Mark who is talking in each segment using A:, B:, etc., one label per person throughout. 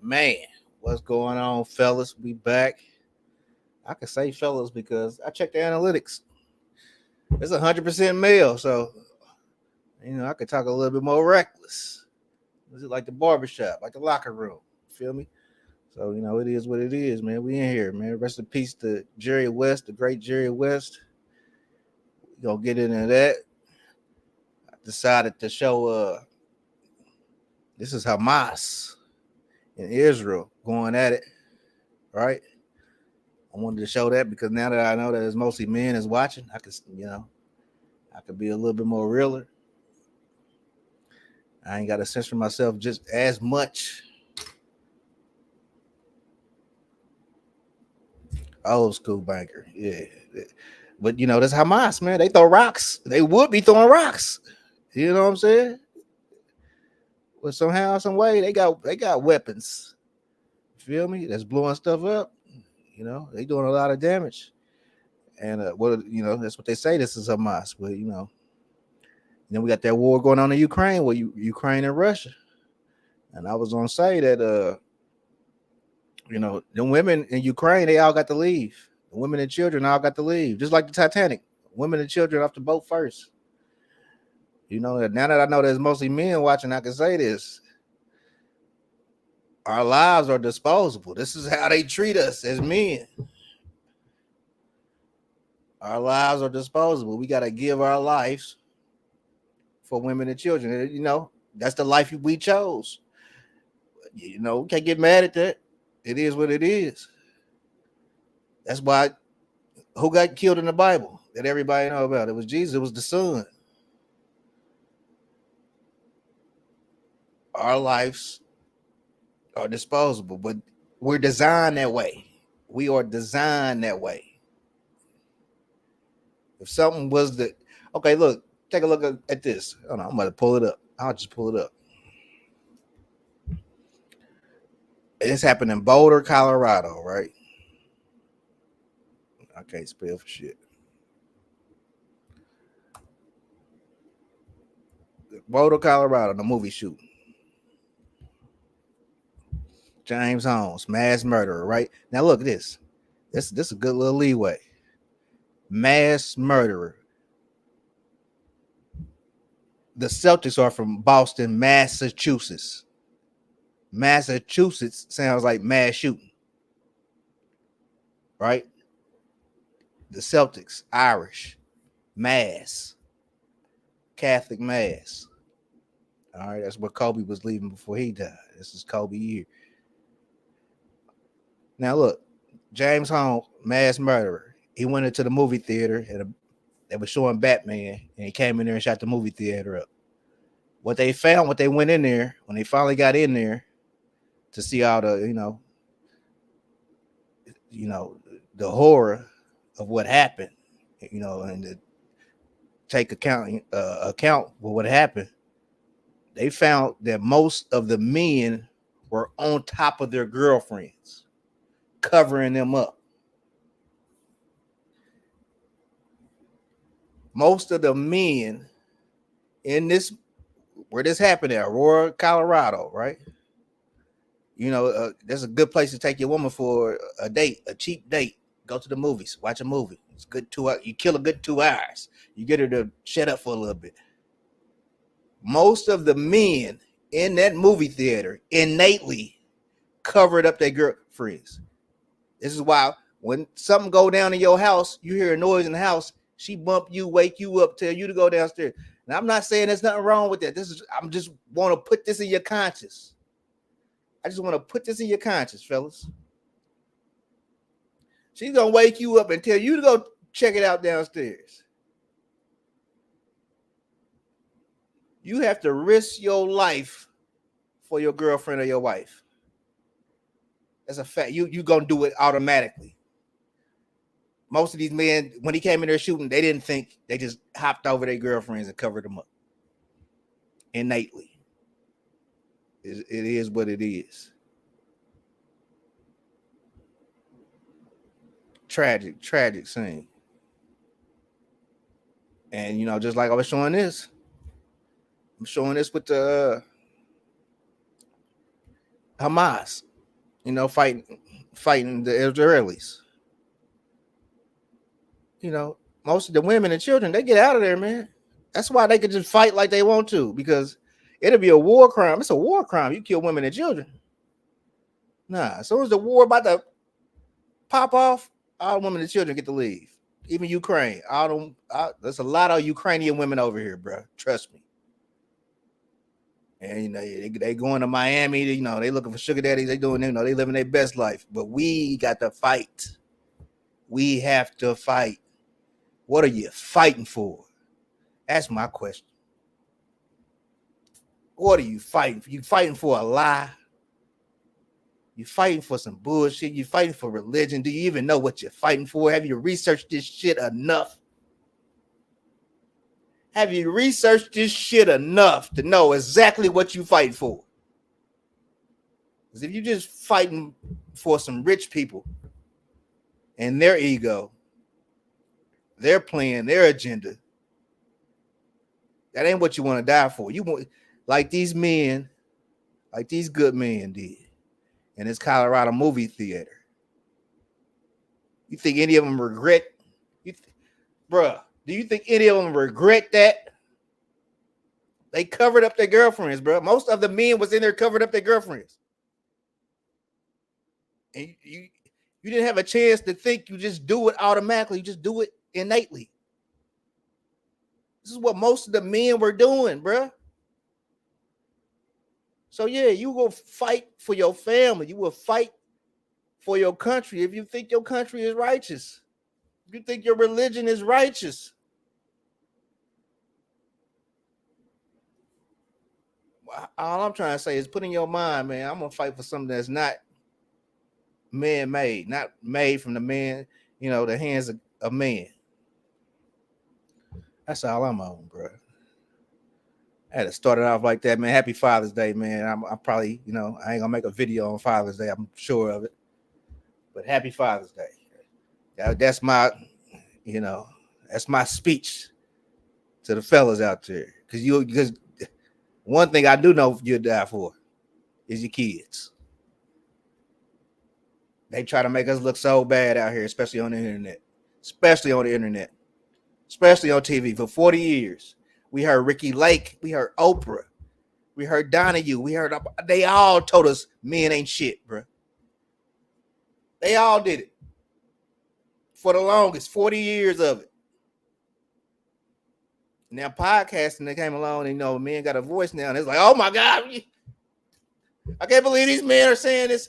A: Man, what's going on, fellas? We back. I can say fellas because I checked the analytics. It's 100% male, so I could talk a little bit more reckless. Is it like the barbershop, like the locker room? Feel me? So it is what it is, man. We in here, man. Rest in peace to Jerry West, the great Jerry West. We gonna get into that. I decided to show this is Hamas in Israel going at it, right? I wanted to show that because now that I know that it's mostly men is watching, I could be a little bit more realer. I ain't got to censor myself just as much. Old school banker, yeah. But that's Hamas, man. They throw rocks. They would be throwing rocks. You know what I'm saying? But somehow, some way, they got weapons. Feel me? That's blowing stuff up. They doing a lot of damage. And that's what they say. This is Hamas, but then we got that war going on in Ukraine, Ukraine and Russia. And I was gonna say that the women in Ukraine, they all got to leave. The women and children all got to leave, just like the Titanic. Women and children off the boat first. Now that I know there's mostly men watching, I can say this. Our lives are disposable. This is how they treat us as men. Our lives are disposable. We got to give our lives for women and children. That's the life we chose. We can't get mad at that. It is what it is. That's why who got killed in the Bible that everybody know about? It was Jesus. It was the Son. Our lives are disposable, but we're designed that way. We are designed that way. If something was okay, look, take a look at this. Hold on, I'm going to pull it up. I'll just pull it up. This happened in Boulder, Colorado, right? I can't spell for shit. Boulder, Colorado, the movie shoot. James Holmes, mass murderer, right? Now look at this. This is a good little leeway. Mass murderer. The Celtics are from Boston, Massachusetts. Massachusetts sounds like mass shooting, right? The Celtics, Irish, mass, Catholic mass. All right, that's where Kobe was leaving before he died. This is Kobe year. Now look, James Holmes, mass murderer. He went into the movie theater and they were showing Batman, and he came in there and shot the movie theater up. What they found, what they went in there, when they finally got in there to see all the, the horror of what happened, and to take account for what happened, they found that most of the men were on top of their girlfriends, covering them up. Most of the men in this, where this happened at Aurora, Colorado, right? That's a good place to take your woman for a date, a cheap date. Go to the movies, watch a movie. It's good 2 hours. You kill a good 2 hours. You get her to shut up for a little bit. Most of the men in that movie theater innately covered up their girlfriends. This is why when something go down in your house, you hear a noise in the house, she bump you, wake you up, tell you to go downstairs. Now, I'm not saying there's nothing wrong with that. I'm just want to put this in your conscience. I just want to put this in your conscience, fellas. She's going to wake you up and tell you to go check it out downstairs. You have to risk your life for your girlfriend or your wife. That's a fact. You going to do it automatically. Most of these men, when he came in there shooting, they didn't think. They just hopped over their girlfriends and covered them up. Innately. It is what it is. Tragic scene. And, just like I was showing this, I'm showing this with the Hamas. You know, fighting the Israelis. You know, most of the women and children, they get out of there, man. That's why they could just fight like they want to, because it'll be a war crime. It's a war crime. You kill women and children. Nah, as soon as the war about to pop off, all women and children get to leave. Even Ukraine. There's a lot of Ukrainian women over here, bro. Trust me. And you know, they going to Miami. You know, they looking for sugar daddies. They doing, you know, they living their best life. But we got to fight. We have to fight. What are you fighting for? That's my question. What are you fighting for? You fighting for a lie? You fighting for some bullshit? You fighting for religion? Do you even know what you're fighting for? Have you researched this shit enough? Have you researched this shit enough to know exactly what you fight for? Because if you just fighting for some rich people and their ego, their plan, their agenda, that ain't what you want to die for. You want, like these men, like these good men did in this Colorado movie theater. You think any of them regret? Bruh, do you think any of them regret that? They covered up their girlfriends, bro. Most of the men was in there covered up their girlfriends. And you didn't have a chance to think. You just do it automatically. You just do it innately. This is what most of the men were doing, bro. So yeah, you will fight for your family. You will fight for your country if you think your country is righteous. If you think your religion is righteous. All I'm trying to say is put in your mind, man, I'm gonna fight for something that's not man-made, not made from the man, you know, the hands of man. That's all I'm on, bro. I had to start it off like that, man. Happy Father's Day, man. I'm probably, you know, I ain't gonna make a video on Father's Day. I'm sure of it. But happy Father's Day. That's my, you know, that's my speech to the fellas out there. Because one thing I do know you'll die for is your kids. They try to make us look so bad out here, especially on the internet. Especially on the internet. Especially on TV. For 40 years. We heard Ricky Lake. We heard Oprah. We heard Donahue. They all told us men ain't shit, bro. They all did it. For the longest, 40 years of it. Now podcasting, they came along and, you know, men got a voice now. And it's like, oh my God. I can't believe these men are saying this.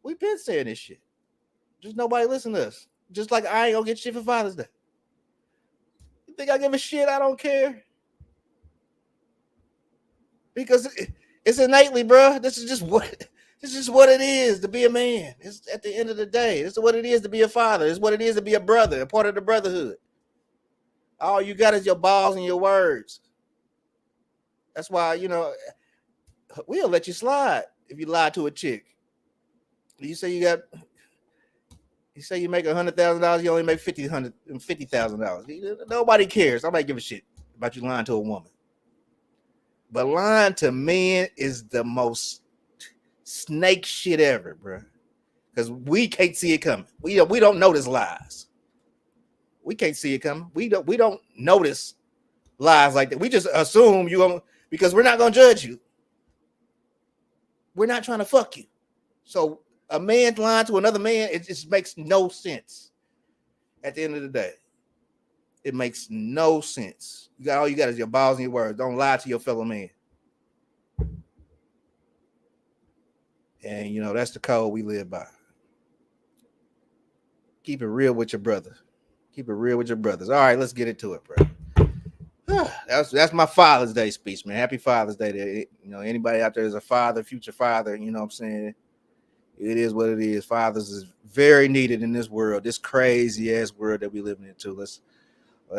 A: We've been saying this shit. Just nobody listen to us. Just like I ain't gonna get shit for Father's Day. You think I give a shit? I don't care. Because it's innately, bro. This is just what it is to be a man. It's at the end of the day. This is what it is to be a father. It's what it is to be a brother, a part of the brotherhood. All you got is your balls and your words. That's why, you know, we'll let you slide if you lie to a chick. You say you make $100,000, you only make $50,000. Nobody cares. Nobody give a shit about you lying to a woman. But lying to men is the most snake shit ever, bro. Because we can't see it coming. We don't notice lies. We can't see it coming. We don't notice lies like that. We just assume you gonna, because we're not gonna judge you. We're not trying to fuck you. So a man lying to another man, it just makes no sense. At the end of the day, it makes no sense. All you got is your balls and your words. Don't lie to your fellow man. And you know, that's the code we live by. Keep it real with your brother. Keep it real with your brothers. All right, let's get into it, bro. That's my Father's Day speech, man. Happy Father's Day to, you know, anybody out there is a father, future father. You know what I'm saying? It is what it is. Fathers is very needed in this world, this crazy ass world that we living into. Let's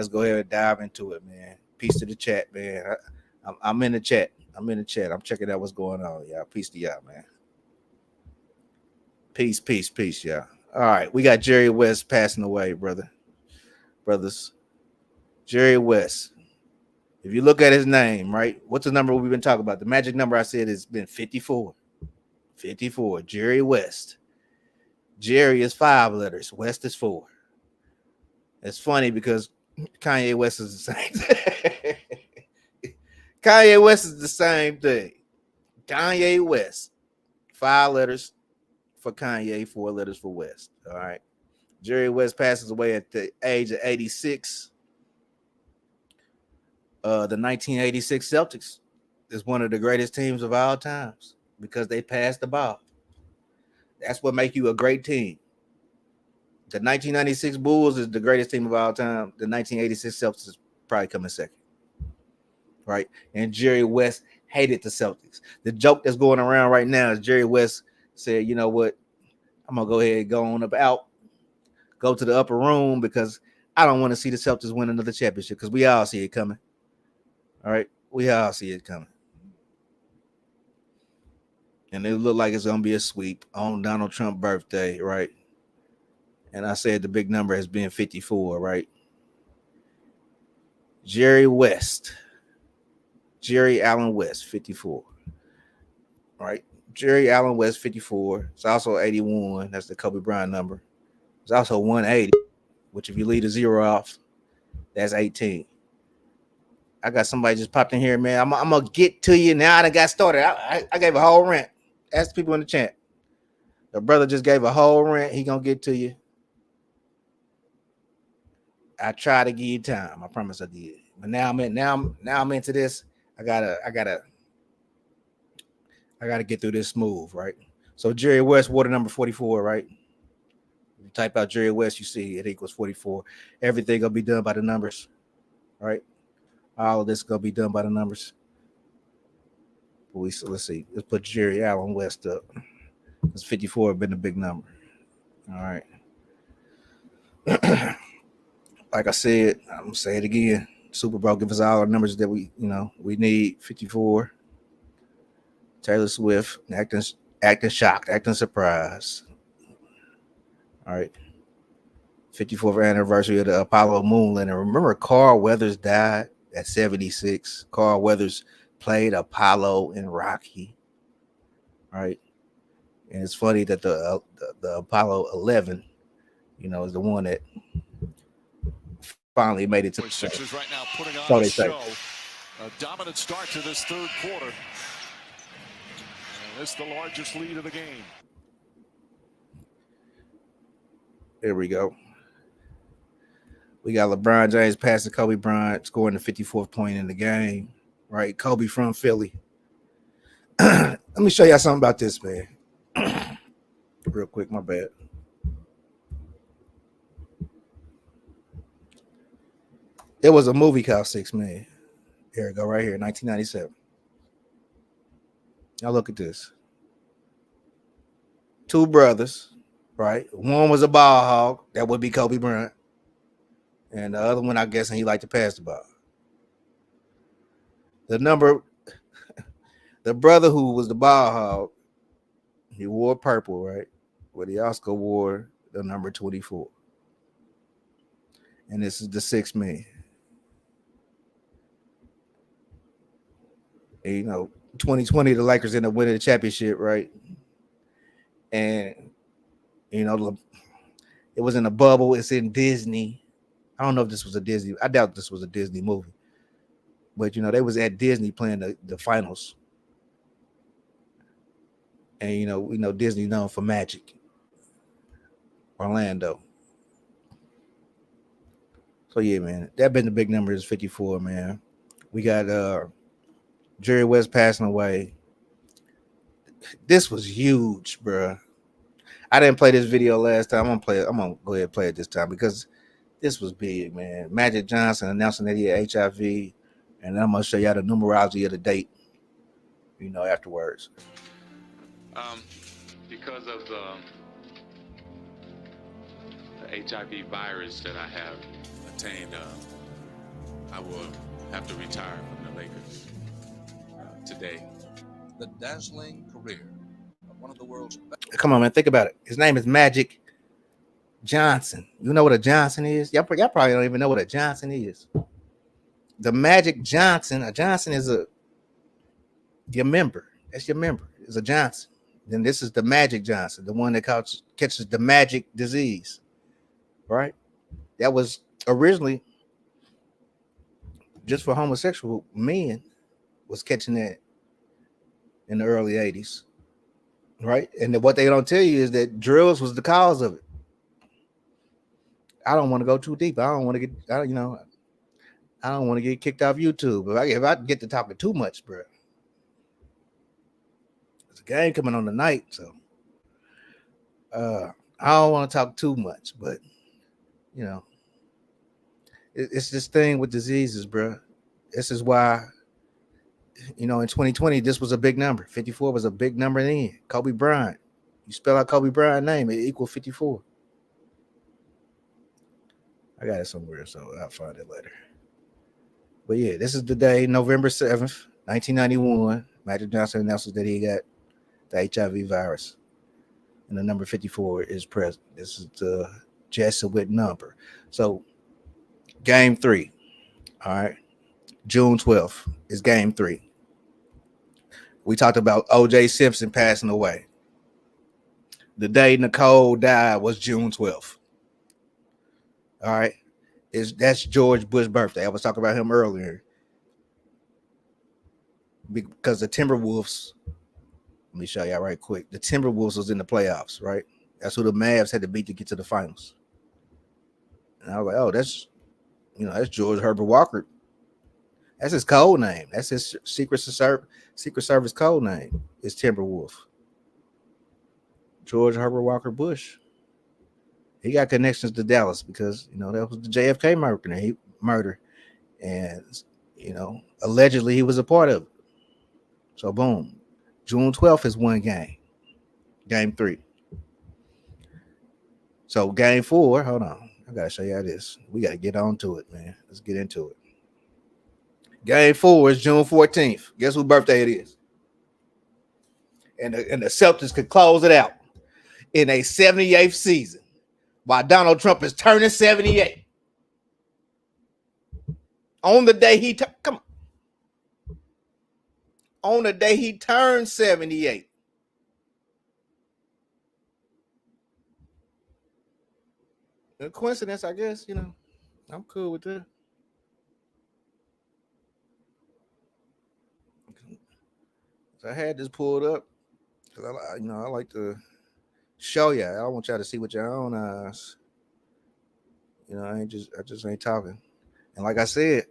A: go ahead and dive into it, man. Peace to the chat, man. I'm in the chat. I'm checking out what's going on, y'all. Peace to y'all, man. Peace, y'all. All right, we got Jerry West passing away, brothers. Jerry West. If you look at his name, right? What's the number we've been talking about? The magic number I said has been 54. 54. Jerry West. Jerry is 5 letters. West is 4. It's funny because Kanye West is the same thing. Kanye West is the same thing. Kanye West. 5 letters for Kanye, 4 letters for West. All right. Jerry West passes away at the age of 86. The 1986 Celtics is one of the greatest teams of all times because they passed the ball. That's what makes you a great team. The 1996 Bulls is the greatest team of all time. The 1986 Celtics is probably coming second. Right? And Jerry West hated the Celtics. The joke that's going around right now is Jerry West said, you know what? I'm going to go ahead and go on out, go to the upper room because I don't want to see the Celtics win another championship because we all see it coming. All right? We all see it coming. And it looked like it's going to be a sweep on Donald Trump's birthday, right? And I said the big number has been 54, right? Jerry Allen West, 54. Right? Jerry Allen West, 54. It's also 81. That's the Kobe Bryant number. It's also 180, which if you leave a 0 off, that's 18. I got somebody just popped in here, man. I'm going to get to you now. I done got started. I gave a whole rant. Ask the people in the chat. The brother just gave a whole rant. He going to get to you. I try to give you time. I promise I did. But now I'm into this. I gotta get through this smooth, right? So Jerry West, water number 44, right? If you type out Jerry West, you see it equals 44. Everything gonna be done by the numbers, right? All of this gonna be done by the numbers. Let's see. Let's put Jerry Allen West up. Because 54 have been a big number. All right. Like I said, I'm gonna say it again. Super Bowl give us all our numbers that we need. 54. Taylor Swift acting shocked, acting surprised. All right. 54th anniversary of the Apollo moon landing. Remember, Carl Weathers died at 76. Carl Weathers played Apollo in Rocky. All right. And it's funny that the Apollo 11, is the one that finally made it to the
B: Sixers right now putting on a show. A dominant start to this third quarter. And this is the largest lead of the game.
A: There we go. We got LeBron James passing Kobe Bryant, scoring the 54th point in the game. Right? Kobe from Philly. Let me show y'all something about this, man. Real quick, my bad. There was a movie called 6 Man. Here we go, right here, 1997. Now look at this. 2 brothers, right? One was a ball hog. That would be Kobe Bryant. And the other one, I guess, he liked to pass the ball. The brother who was the ball hog, he wore purple, right? But he also wore the number 24. And this is the 6 Man. And, 2020, the Lakers ended up winning the championship, right? And, it was in a bubble. It's in Disney. I don't know if this was a Disney. I doubt this was a Disney movie. But, they was at Disney playing the finals. And, we know Disney known for magic. Orlando. So, yeah, man. That been the big number is 54, man. We got Jerry West passing away. This was huge, bro. I didn't play this video last time. I'm gonna go ahead and play it this time because this was big, man. Magic Johnson announcing that he had HIV, and I'm gonna show y'all the numerology of the date. Afterwards.
C: Because of the HIV virus that I have attained, I will have to retire from the Lakers today.
D: The dazzling career of one of the world's best.
A: Come on, man. Think about it. His name is Magic Johnson. You know what a Johnson is? Y'all probably don't even know what a Johnson is. The Magic Johnson, a Johnson is your member. That's your member. It's a Johnson. Then this is the Magic Johnson, the one that catches the magic disease, right? That was originally just for homosexual men, was catching that in the early 80s, right? And what they don't tell you is that drills was the cause of it. I don't want to go too deep. I don't want to get, I don't want to get kicked off YouTube. If I get to talking too much, bro, there's a game coming on tonight, so I don't want to talk too much. But you know, it's this thing with diseases, bro. This is why, in 2020, this was a big number. 54 was a big number then. Kobe Bryant. You spell out Kobe Bryant's name, it equals 54. I got it somewhere, so I'll find it later. But yeah, this is the day, November 7th, 1991. Magic Johnson announces that he got the HIV virus. And the number 54 is present. This is the Jesuit number. So, game 3. All right. June 12th is game 3. We talked about O.J. Simpson passing away. The day Nicole died was June 12th. All right. That's George Bush's birthday. I was talking about him earlier. Because the Timberwolves, let me show y'all right quick. The Timberwolves was in the playoffs, right? That's who the Mavs had to beat to get to the finals. And I was like, oh, that's George Herbert Walker. That's his code name. That's his Secret Service code name. Is Timberwolf. George Herbert Walker Bush. He got connections to Dallas because that was the JFK murder, and allegedly he was a part of it. So boom, June 12th is one game. Game 3. So game 4, hold on. I gotta show y'all this. We gotta get on to it, man. Let's get into it. Game 4 is June 14th. Guess whose birthday it is? And the Celtics could close it out in a 78th season while Donald Trump is turning 78. On the day he on the day he turned 78. A coincidence, I guess. I'm cool with that. So I had this pulled up because I like to show y'all. I want y'all to see with your own eyes. I just ain't talking. And like I said,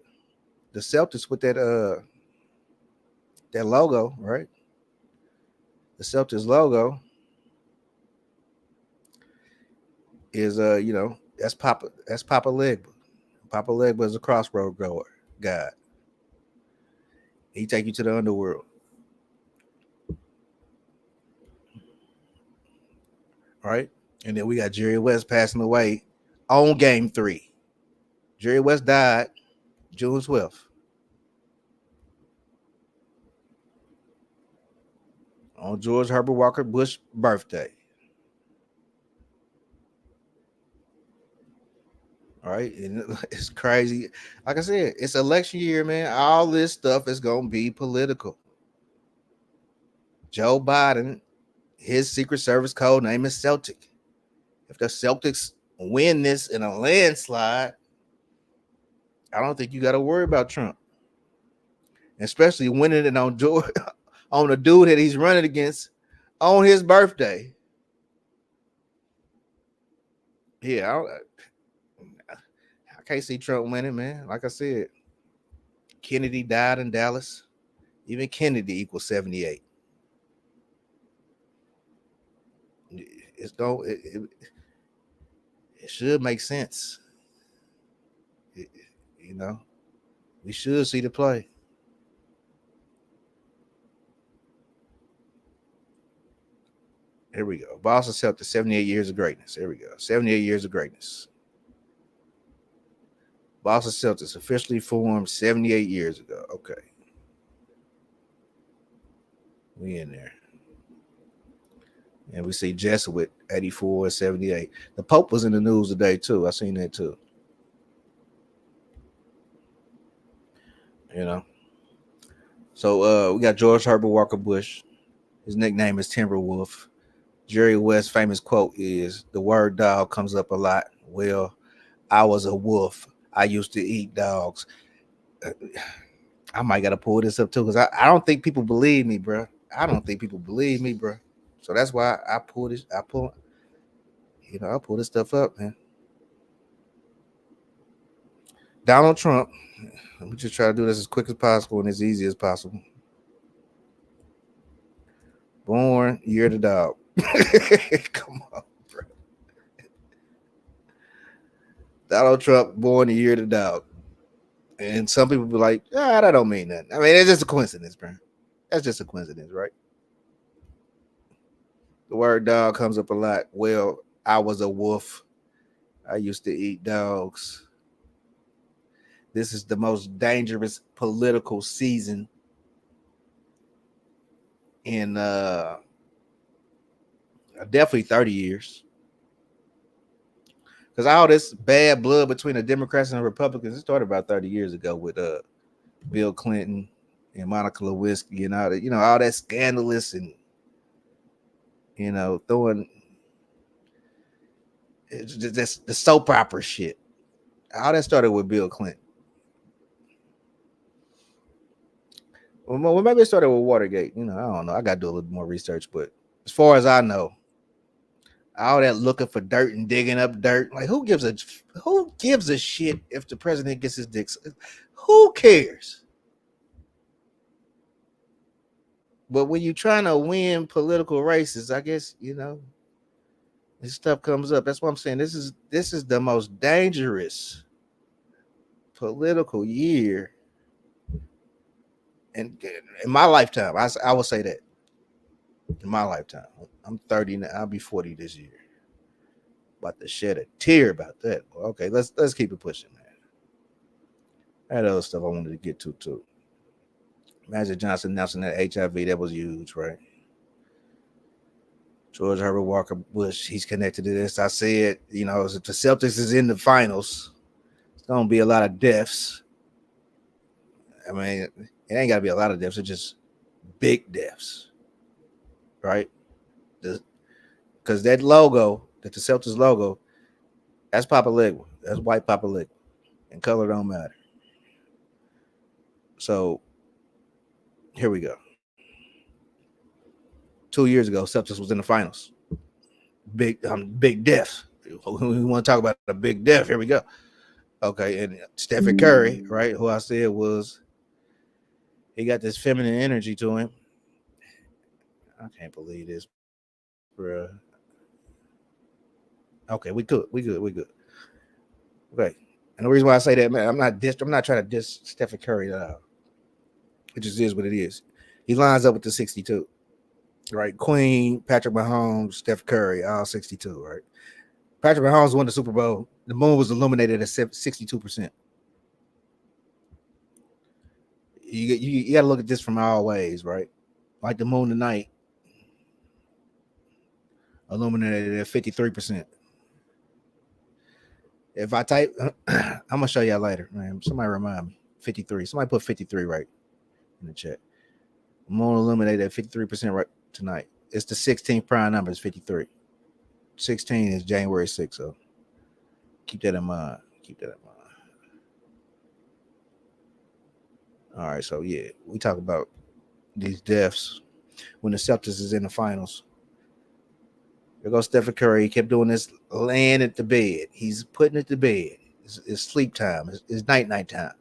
A: the Celtics with that logo, right? The Celtics logo is that's Papa Legba. Papa Legba is a crossroad guy. He take you to the underworld. Right? And then we got Jerry West passing away on game 3. Jerry West died June 12th. On George Herbert Walker Bush's birthday. All right. And it's crazy. Like I said, it's election year, man. All this stuff is going to be political. Joe Biden, his Secret Service code name is Celtic. If the Celtics win this in a landslide, I don't think you got to worry about Trump. Especially winning it on George, on the dude that he's running against on his birthday. Yeah, I can't see Trump winning, man. Like I said, Kennedy died in Dallas. Even Kennedy equals 78. It should make sense. We should see the play. Here we go. Boston Celtics, 78 years of greatness. Here we go. 78 years of greatness. Boston Celtics officially formed 78 years ago. Okay. We in there. And we see Jesuit, 84, 78. The Pope was in the news today, too. I seen that, too. So we got George Herbert Walker Bush. His nickname is Timberwolf. Jerry West's famous quote is, "The word dog comes up a lot. Well, I was a wolf. I used to eat dogs." I might got to pull this up too because I don't think people believe me, bro. I don't think people believe me, bro. So that's why I pull this. I pull this stuff up, man. Donald Trump. Let me just try to do this as quick as possible and as easy as possible. Born year of the dog. Come on, bro. Donald Trump born the year of the dog. And some people be like, that don't mean nothing. I mean, it's just a coincidence, bro. That's just a coincidence, right? The word dog comes up a lot. Well, I was a wolf. I used to eat dogs. This is the most dangerous political season in definitely 30 years. Because all this bad blood between the Democrats and the Republicans, it started about 30 years ago with Bill Clinton and Monica Lewinsky and all that, all that scandalous and, throwing just the soap opera shit. All that started with Bill Clinton. Well, maybe it started with Watergate. I don't know. I got to do a little more research. But as far as I know, all that looking for dirt and digging up dirt, like who gives a shit if the president gets his dick? Who cares? But when you're trying to win political races, I guess, this stuff comes up. That's what I'm saying. This is the most dangerous political year in my lifetime. I will say that. In my lifetime. I'm 30 now. I'll be 40 this year. About to shed a tear about that. Okay, let's keep it pushing, man. I had other stuff I wanted to get to too. Magic Johnson announcing that HIV, that was huge, right? George Herbert Walker Bush, he's connected to this. I said, if the Celtics is in the finals, it's gonna be a lot of deaths. I mean, it ain't gotta be a lot of deaths, it's just big deaths. Right? Because that logo, the Celtics logo, that's Papa Legba. That's white Papa Legba. And color don't matter. So here we go. 2 years ago, Celtics was in the finals. Big death. We want to talk about a big death. Here we go. Okay, and Stephen Curry, right, who I said he got this feminine energy to him. I can't believe this, bro. Okay, we good. Okay, and the reason why I say that, man, I'm not trying to diss Stephen Curry. It just is what it is. He lines up with the 62, right? Queen, Patrick Mahomes, Steph Curry, all 62, right? Patrick Mahomes won the Super Bowl. The moon was illuminated at 62%. You got to look at this from all ways, right? Like the moon tonight, illuminated at 53%. If I type, I'm gonna show y'all later, man. Somebody remind me. 53. Somebody put 53 right in the chat. Moon illuminated at 53% right tonight. It's the 16th prime number. It's 53. 16 is January 6th. So keep that in mind. All right. So yeah, we talk about these deaths when the Celtics is in the finals. There goes Stephen Curry. He kept doing this, laying at the bed. He's putting it to bed. It's sleep time. It's night time.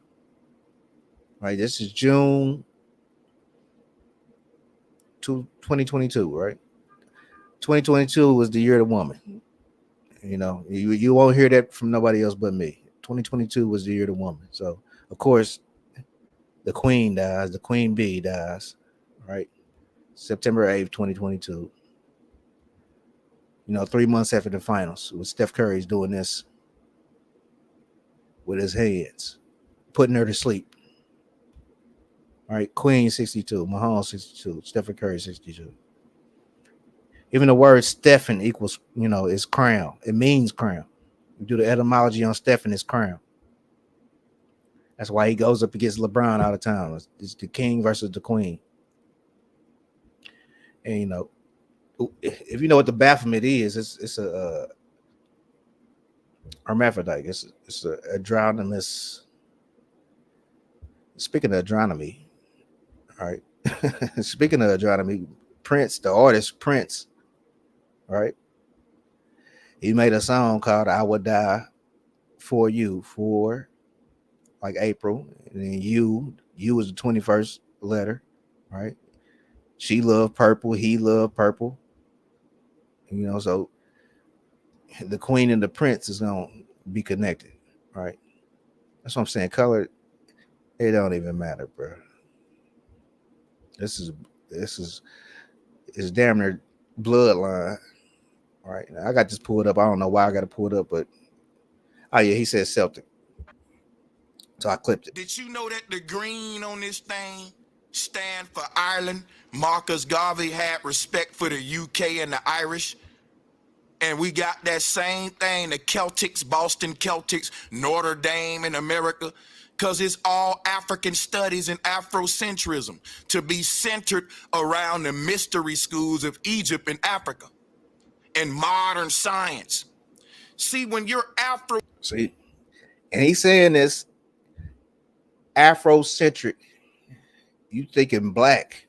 A: Right. This is June 2022. Right. 2022 was the year of the woman. You won't hear that from nobody else but me. 2022 was the year of the woman. So of course, the queen dies. The queen bee dies. Right. September 8th, 2022. 3 months after the finals, with Steph Curry's doing this with his hands, putting her to sleep. All right, Queen 62, Mahomes 62, Stephen Curry 62. Even the word Stephen equals, is crown. It means crown. You do the etymology on Stephen, it's crown. That's why he goes up against LeBron all the time. It's the king versus the queen. And you know, if you know what the Baphomet is, it's a hermaphrodite. It's a adrenalus. Speaking of adronomy, all right. Speaking of adronomy, Prince, the artist Prince, right? He made a song called "I Would Die for You" for like April, and then you was the 21st letter, right? She loved purple, he loved purple, you know. So the queen and the prince is gonna be connected, right? That's what I'm saying. Color, it don't even matter, bro. This is it's damn near bloodline, right? Now, I got this pulled up. I don't know why I got to pull it up, but oh yeah, he said Celtic, so I clipped it.
E: Did you know that the green on this thing stand for Ireland? Marcus Garvey had respect for the UK and the Irish. And we got that same thing, the Celtics, Boston Celtics, Notre Dame in America, because it's all African studies and Afrocentrism to be centered around the mystery schools of Egypt and Africa and modern science. See, when you're
A: See, and he's saying this Afrocentric, you thinking black.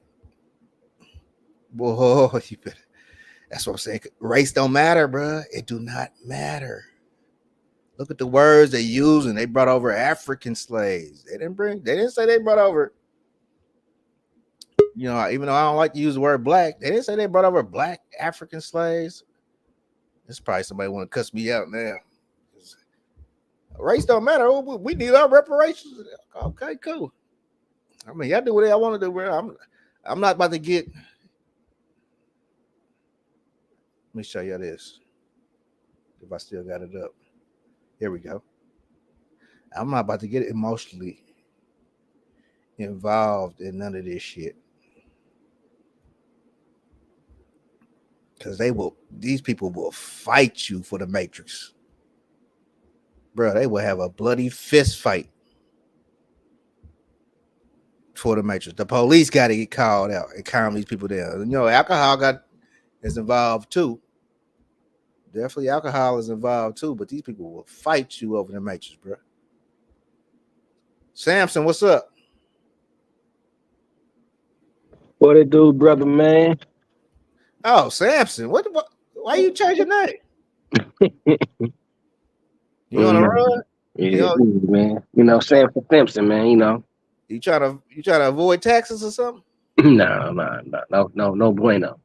A: Whoa, you better. That's what I'm saying. Race don't matter, bro. It do not matter. Look at the words they use, and they brought over African slaves. They didn't say they brought over, you know, even though I don't like to use the word black, they didn't say they brought over black African slaves. It's probably somebody want to cuss me out now. Race don't matter. Oh, we need our reparations. Okay, cool. I mean, y'all do what y'all want to do, bro. I'm not about to get. Let me show you this. If I still got it up. Here we go. I'm not about to get emotionally involved in none of this shit. Because these people will fight you for the Matrix. Bro, they will have a bloody fist fight for the Matrix. The police got to get called out and calm these people down. You know, alcohol is involved too. Definitely alcohol is involved too, but these people will fight you over the Matrix, bro. Samson, what's up?
F: What it do, brother, man?
A: Oh, Samson, what why you change your name? You on a run?
F: Yeah, man. You know, Samson Simpson, man. You know.
A: You trying to avoid taxes or something?
F: No bueno.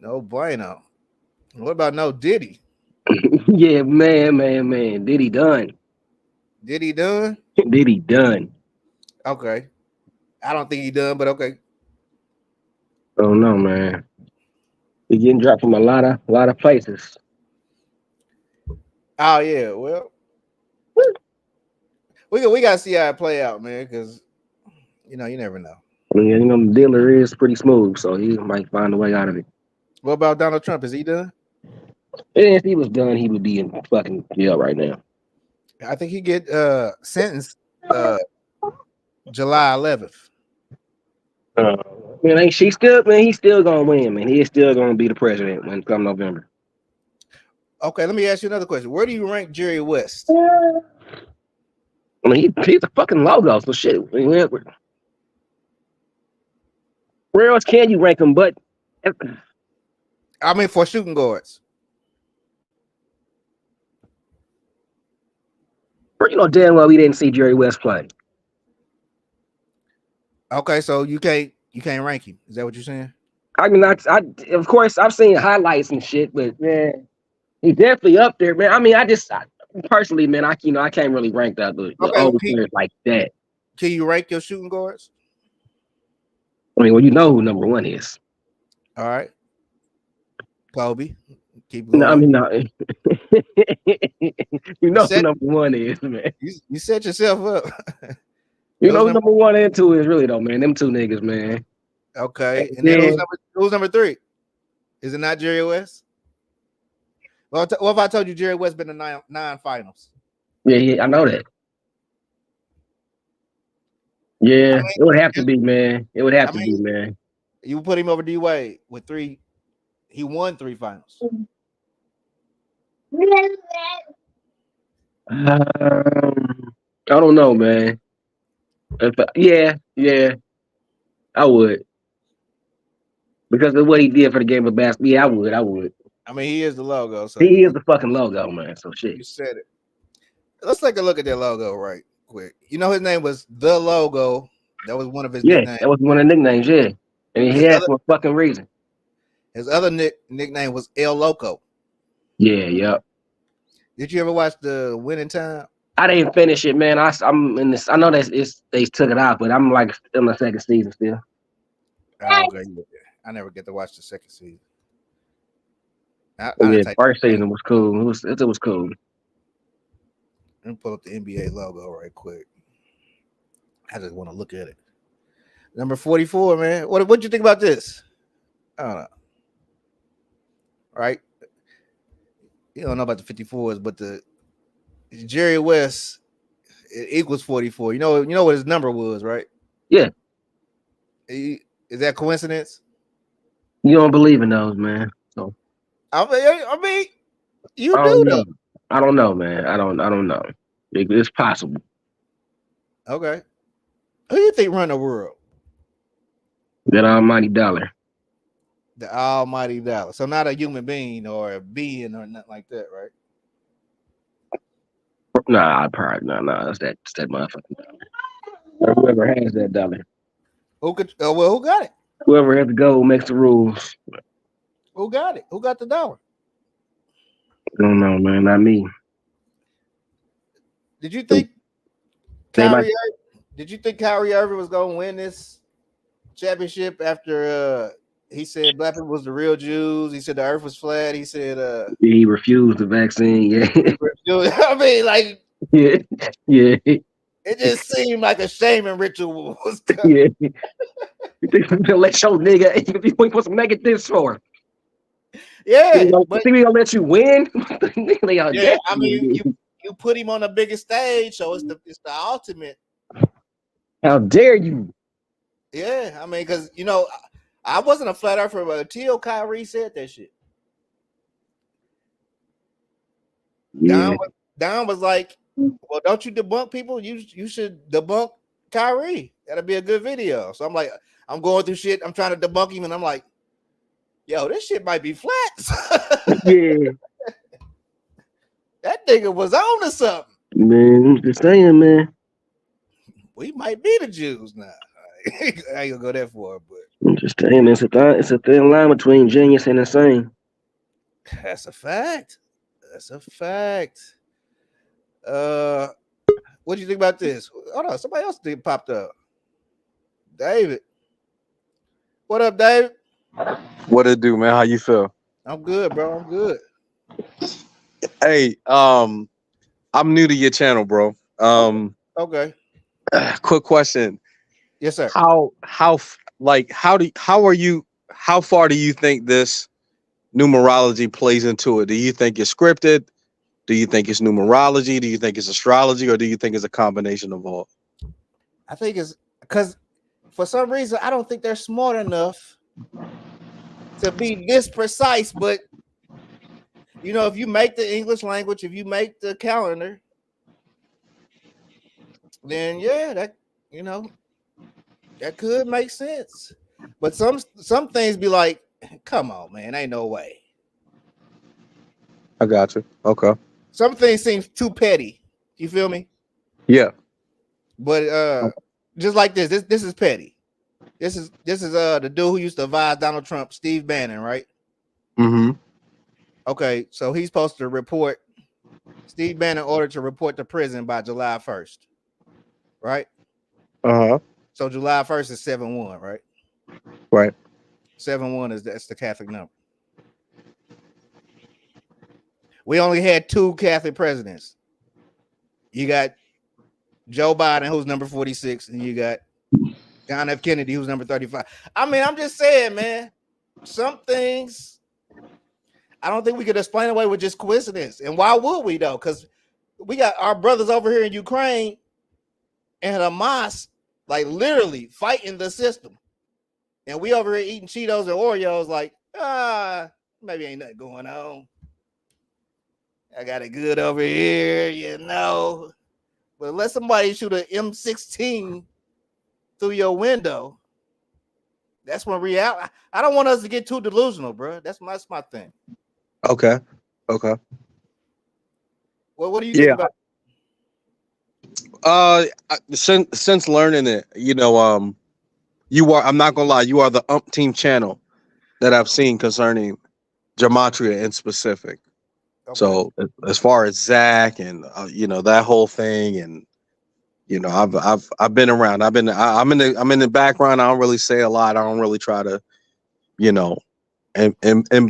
A: No bueno. What about no Diddy?
F: Yeah, man. Did he done?
A: Did he done?
F: Did he done?
A: Okay. I don't think he done, but okay.
F: Oh no, man. He getting dropped from a lot of places.
A: Oh yeah, well, we gotta see how it play out, man, because you never know.
F: I mean, you know, the dealer is pretty smooth, so he might find a way out of it.
A: What about Donald Trump? Is he done?
F: And if he was done, he would be in fucking jail right now.
A: I think he get sentenced July 11th.
F: Man, ain't she still? Man, he's still gonna win. Man, he is still gonna be the president when come November.
A: Okay, let me ask you another question. Where do you rank Jerry West?
F: I mean, he's a fucking logo, so shit. Where else can you rank him? But
A: I mean, for shooting guards.
F: You know damn well we didn't see Jerry West play.
A: Okay, so you can't rank him. Is that what you're saying?
F: I mean, I of course I've seen highlights and shit, but man, he's definitely up there, man. I mean, personally, man, I can't really rank the old players like that.
A: Can you rank your shooting guards?
F: I mean, well, you know who number one is.
A: All right, Kobe. Keep going.
F: No, I mean, no. You know who number one is, man.
A: You set yourself up.
F: You know who number one and two is really though, man. Them two niggas, man.
A: Okay, and then who's number three? Is it not Jerry West? Well, what if I told you Jerry West been in nine finals?
F: Yeah, I know that. Yeah, I mean, it would have to be, man. It would have to be, man.
A: You put him over D Wade with 3. He won 3 finals.
F: I don't know, man. Yeah, I would. Because of what he did for the game of basketball. Yeah, I would.
A: I mean, he is the logo, so
F: He is the fucking logo, man. So shit.
A: you said it. Let's take a look at that logo right quick. You know his name was the logo. That was one of his nicknames.
F: That was one of the nicknames, yeah. And he had for a fucking reason.
A: His other nickname was El Loco.
F: Yeah.
A: Did you ever watch the Winning Time?
F: I didn't finish it, man. I'm in this. I know that they took it out, but I'm like in the second season still.
A: Oh, okay. I never get to watch the second season.
F: First season was cool. It was cool.
A: Let me pull up the NBA logo right quick. I just want to look at it. Number 44, man. What you think about this? I don't know. Right? You don't know about the 54s, but the Jerry West it equals 44. You know what his number was, right?
F: Yeah.
A: Is that coincidence?
F: You don't believe in those, man. So
A: I mean, you
F: I
A: do
F: don't know.
A: though.
F: I don't know, man. I don't know. It's possible.
A: Okay. Who do you think run the world?
F: That almighty dollar.
A: The almighty dollar. So not a human being or a being or nothing like that, right?
F: Nah, probably no. That's that motherfucking dollar. Whoever has that dollar.
A: Who got it?
F: Whoever has the gold makes the rules.
A: Who got it? Who got the dollar?
F: I don't know, man. Not me.
A: Did you think Kyrie Irving was gonna win this championship after he said black people was the real Jews? He said the earth was flat. He said
F: he refused the vaccine. Yeah.
A: I mean, like
F: yeah.
A: It just seemed like a shaming ritual was done.
F: Yeah. You think we're gonna let your nigga you put some negatives for?
A: Yeah,
F: but think we gonna let you win?
A: Yeah, I mean you put him on the biggest stage, so it's the ultimate.
F: How dare you?
A: Yeah, I mean, because I wasn't a flat earther until Kyrie said that shit.
F: Yeah.
A: Don was like, well, don't you debunk people? You should debunk Kyrie. That'll be a good video. So I'm like, I'm going through shit. I'm trying to debunk him, and I'm like, yo, this shit might be flat.
F: Yeah.
A: That nigga was on to something.
F: Man, I'm just saying, man.
A: We might be the Jews now. I ain't gonna go that far, but
F: I'm just saying, it's a thin line between genius and insane.
A: That's a fact. What do you think about this? Hold on, somebody else popped up. David. What up, David?
G: What it do, man? How you feel?
A: I'm good, bro. I'm good.
G: Hey, I'm new to your channel, bro.
A: Okay.
G: Quick question.
A: Yes, sir.
G: How far do you think this numerology plays into it? Do you think it's scripted? Do you think it's numerology? Do you think it's astrology, or do you think it's a combination of all?
A: I think it's because for some reason I don't think they're smart enough to be this precise. But if you make the English language, if you make the calendar, then yeah, that could make sense. But some things be like, come on, man, ain't no way.
G: I got you. Okay.
A: Some things seem too petty. You feel me?
G: Yeah.
A: But just like this is petty. This is the dude who used to advise Donald Trump, Steve Bannon, right?
G: Mm-hmm.
A: Okay, so he's supposed to report. Steve Bannon ordered to report to prison by July 1st, right?
G: Uh-huh.
A: So July 1st is 7-1, right?
G: Right.
A: 7-1 that's the Catholic number. We only had 2 Catholic presidents. You got Joe Biden, who's number 46, and you got John F. Kennedy, who's number 35. I mean, I'm just saying, man, some things I don't think we could explain away with just coincidence. And why would we, though? Because we got our brothers over here in Ukraine and Hamas, like literally fighting the system. And we over here eating Cheetos and Oreos like, maybe ain't nothing going on. I got it good over here, you know. But let somebody shoot an M16 through your window. That's when reality. I don't want us to get too delusional, bro. That's my thing.
G: Okay.
A: Well, what do you think about?
G: Since learning it, you are. I'm not gonna lie. You are the umpteenth channel that I've seen concerning gematria in specific.
A: Okay.
G: So as far as Zach and that whole thing, and I've been around. I'm in the background. I don't really say a lot. I don't really try to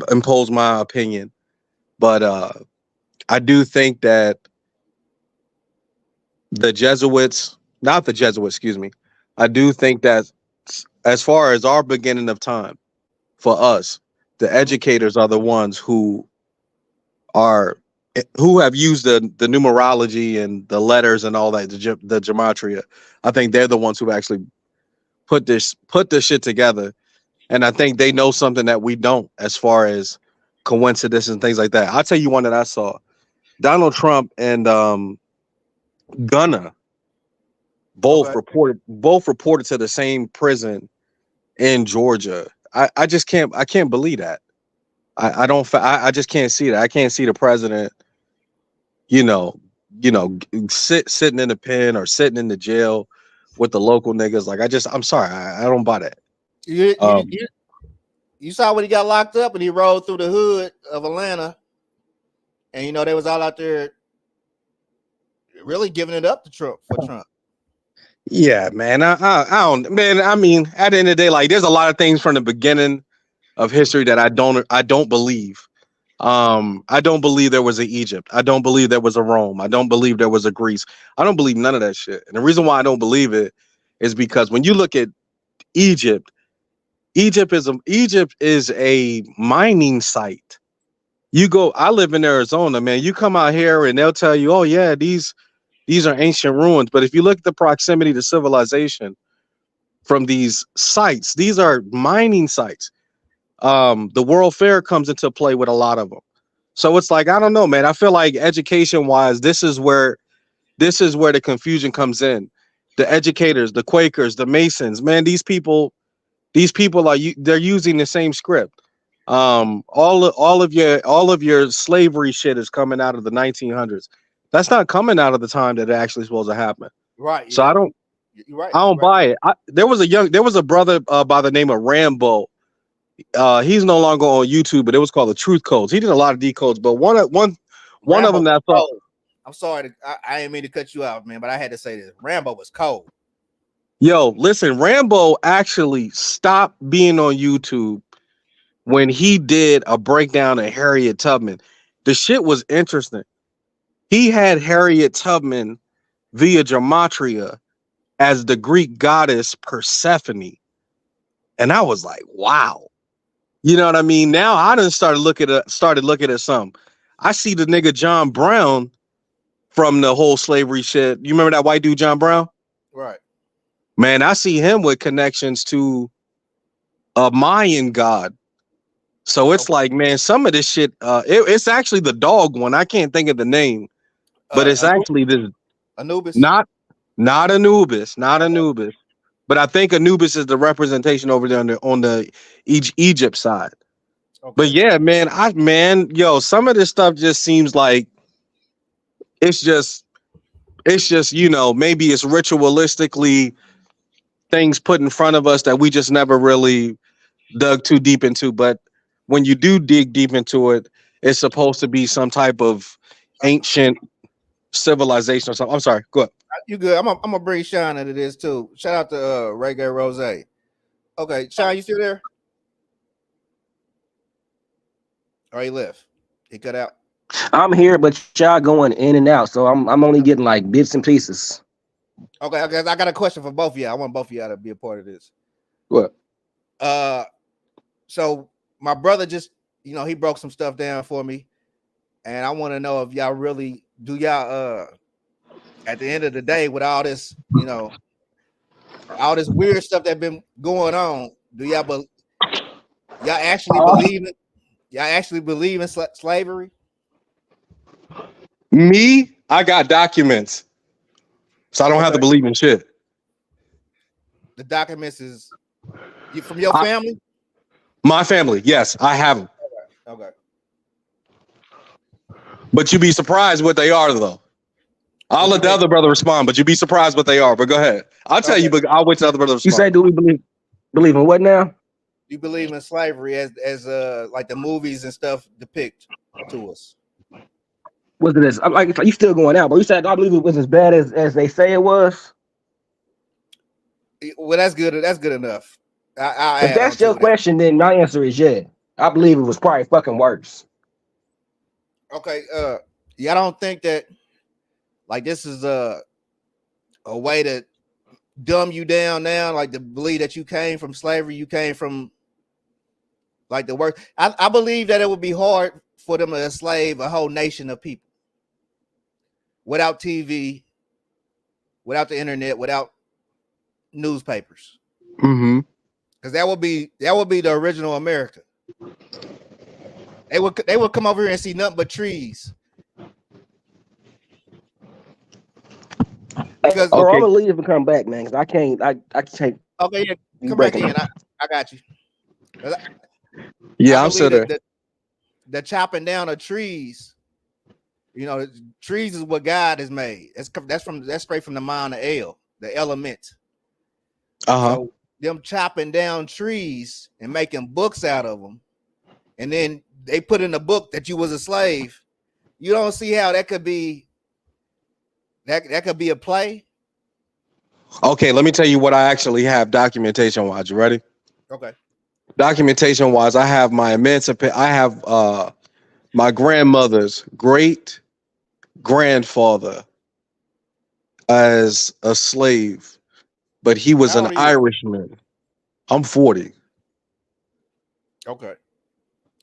G: impose my opinion, but I do think that the Jesuits, not the Jesuits, excuse me. I do think that as far as our beginning of time for us, the educators are the ones who have used the numerology and the letters and all that, the gematria. I think they're the ones who actually put this shit together, and I think they know something that we don't, as far as coincidence and things like that. I'll tell you one that I saw: Donald Trump and Gunna both reported to the same prison in Georgia. I just can't believe that. I just can't see that. I can't see the president, sitting in the pen or sitting in the jail with the local niggas. Like, I'm sorry, I don't buy that.
A: You saw when he got locked up and he rode through the hood of Atlanta, and they was all out there really giving it up to Trump for Trump.
G: Yeah, man. I don't, man. I mean, at the end of the day, like, there's a lot of things from the beginning of history that I don't believe. I don't believe there was an Egypt. I don't believe there was a Rome. I don't believe there was a Greece. I don't believe none of that shit. And the reason why I don't believe it is because when you look at Egypt, Egypt is a mining site. I live in Arizona, man. You come out here and they'll tell you, oh yeah, these are ancient ruins. But if you look at the proximity to civilization from these sites, these are mining sites. The World Fair comes into play with a lot of them. So it's like, I don't know, man. I feel like education wise, this is where the confusion comes in. The educators, the Quakers, the Masons, man, these people they're using the same script. All of your slavery shit is coming out of the 1900s. That's not coming out of the time that it actually supposed to happen.
A: Right.
G: So
A: yeah.
G: I don't buy it. There was a brother by the name of Rambo. He's no longer on YouTube, but it was called the Truth Codes. He did a lot of decodes, but one of them that I saw.
A: I'm sorry, I didn't mean to cut you out, man, but I had to say this. Rambo was cold.
G: Yo, listen, Rambo actually stopped being on YouTube when he did a breakdown of Harriet Tubman. The shit was interesting. He had Harriet Tubman via gematria as the Greek goddess Persephone. And I was like, wow. You know what I mean? Now I done started looking at some. I see the nigga John Brown from the whole slavery shit. You remember that white dude, John Brown?
A: Right.
G: Man, I see him with connections to a Mayan god. So it's like, man, some of this shit, it's actually the dog one. I can't think of the name, but it's actually this
A: Anubis.
G: Not Anubis, Anubis. But I think Anubis is the representation over there on the Egypt side. Okay. But yeah, man, yo, some of this stuff just seems like it's just maybe it's ritualistically things put in front of us that we just never really dug too deep into. But when you do dig deep into it, it's supposed to be some type of ancient civilization or something. I'm sorry, go ahead.
A: You good? I'm gonna bring Sean into this too. Shout out to Reggae Rose. Okay, Sean, you still there? Or he left? He cut out.
F: I'm here, but y'all going in and out, so I'm only getting like bits and pieces.
A: Okay. I got a question for both of y'all. I want both of y'all to be a part of this.
G: What?
A: So my brother just, he broke some stuff down for me, and I want to know if y'all really do y'all at the end of the day with all this, all this weird stuff that been going on. Do y'all actually believe it? Y'all actually believe in slavery?
G: Me, I got documents, so I don't have to
A: Okay.
G: believe in shit.
A: The documents is you from your
G: I,
A: family?
G: my family, yes, I have them.
A: Okay.
G: But you'd be surprised what they are, though. I'll
A: What you
G: let the
A: mean?
G: other brother respond, but you'd be surprised what they are. But go ahead. I'll tell you,
A: Okay.
G: but I'll wait till the other brother
F: You
G: respond.
F: say, do we believe in what now?
A: You believe in slavery as like the movies and stuff depict to us?
F: Was it as I'm like you still going out, but you said I believe it was as bad as they say it was.
A: Well, that's good. That's good enough. I'll
F: If
A: add on
F: that's your
A: to that.
F: question, then my answer is yeah. I believe it was probably fucking worse.
A: Okay. Yeah, I don't think that like this is a way to dumb you down now, like to believe that you came from slavery, you came from like the work. I believe that it would be hard for them to enslave a whole nation of people without TV, without the internet, without newspapers.
G: Mm-hmm.
A: Because that would be the original America. They would come over here and see nothing but trees. Because
F: Bro, I'm
G: Okay.
F: gonna leave and come back, man, because I can't. I can't.
A: okay, yeah,
F: You
A: come back
F: breaking
A: in.
F: up.
A: I got you. I
G: Yeah, I'm still
A: believe
G: there.
A: that the chopping down of trees. You know, trees is what God has made. That's straight from the mind of El, the element.
G: Uh-huh.
A: So them chopping down trees and making books out of them, and then they put in a book that you was a slave. You don't see how that could be that could be a play.
G: Okay, let me tell you what I actually have documentation wise. You ready?
A: Okay.
G: Documentation wise, I have I have my grandmother's great grandfather as a slave, but he was
A: How
G: an
A: old are you?
G: Irishman. I'm 40.
A: Okay.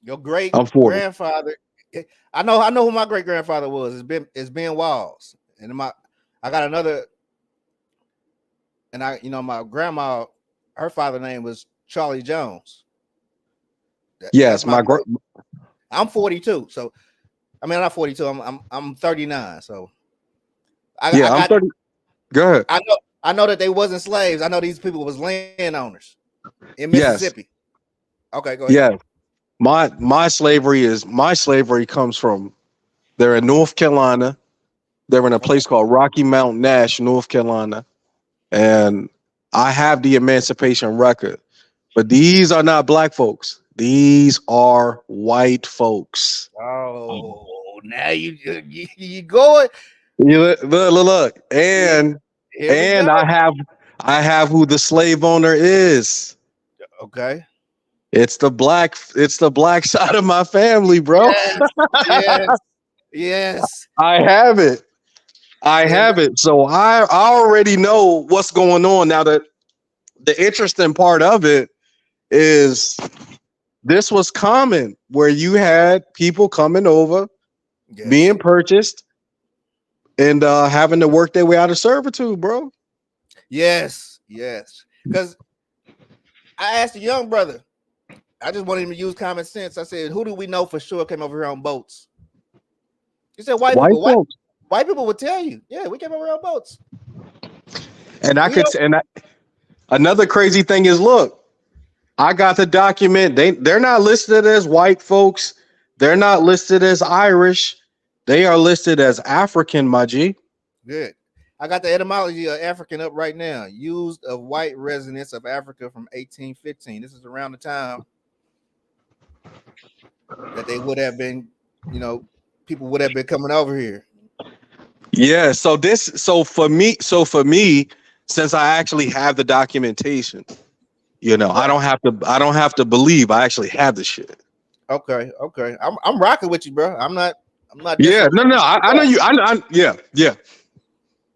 A: Your great
G: I'm 40.
A: grandfather. I know who my great grandfather was. It's Ben Walls. And I got another, and my grandma, her father name was Charlie Jones. That's
G: Yes,
A: my
G: my
A: great. I'm 42, so I mean I'm not 42. I'm 39. So I
G: I'm
A: got
G: 30. Go ahead.
A: I know that they wasn't slaves. I know these people was landowners in
G: Yes,
A: Mississippi. Okay, go ahead.
G: yes. My slavery comes from they're in North Carolina. They're in a
A: Okay.
G: place called Rocky Mount Nash, North Carolina, and I have the emancipation record. But these are not black folks. These are white folks.
A: Oh, now you going?
G: You look,
A: Yeah,
G: and
A: here we go.
G: I have who the slave owner is.
A: Okay.
G: It's the black side of my family, bro.
A: Yes. Yes. Yes.
G: I have it. I
A: And
G: have it. So I already know what's going on. Now that the interesting part of it is this was common where you had people coming over,
A: yes.
G: being purchased, and having to work their way out of servitude, bro.
A: Yes. Yes. Because I asked a young brother, I just wanted him to use common sense. I said, who do we know for sure came over here on boats? He said, white
G: White
A: people.
G: folks.
A: White people would tell you, yeah, we came over here on boats.
G: And
A: We don't.
G: another crazy thing is, look, I got the document. They're not listed as white folks. They're not listed as Irish. They are listed as African, my G.
A: Good. I got the etymology of African up right now. Used of white residents of Africa from 1815. This is around the time that they would have been, people would have been coming over here.
G: Yeah. So for me, since I actually have the documentation,
A: Right.
G: I don't have to believe. I actually have the shit.
A: Okay. Okay. I'm rocking with you, bro. I'm not
G: Yeah. No,
A: disagreeing
G: no. I know you. Yeah. Yeah.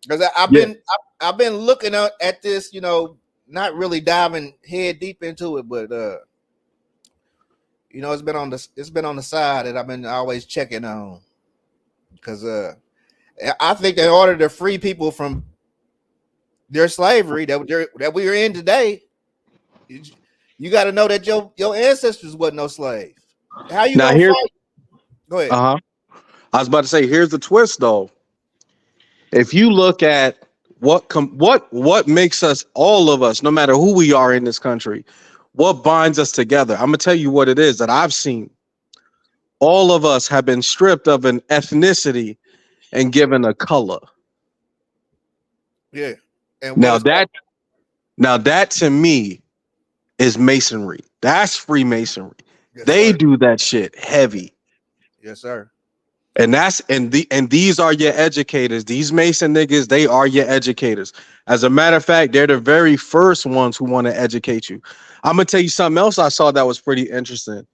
A: because
G: Yeah.
A: I've been looking at this, not really diving head deep into it, but it's been on the side that I've been always checking on because I think that in order to free people from their slavery that we are in today, You got to know that your ancestors wasn't no slave. How you
G: Now
A: gonna
G: here,
A: fight? Go ahead.
G: I was about to say, here's the twist though. If you look at what makes us, all of us, no matter who we are in this country, what binds us together, I'm gonna tell you what it is that I've seen. All of us have been stripped of an ethnicity and given a color.
A: Yeah. And what
G: Now
A: is that?
G: that to me is masonry. That's Freemasonry.
A: Yes,
G: They
A: sir.
G: do that shit heavy.
A: Yes, sir.
G: And these are your educators. These Mason niggas, they are your educators. As a matter of fact, they're the very first ones who want to educate you. I'm gonna tell you something else I saw that was pretty interesting.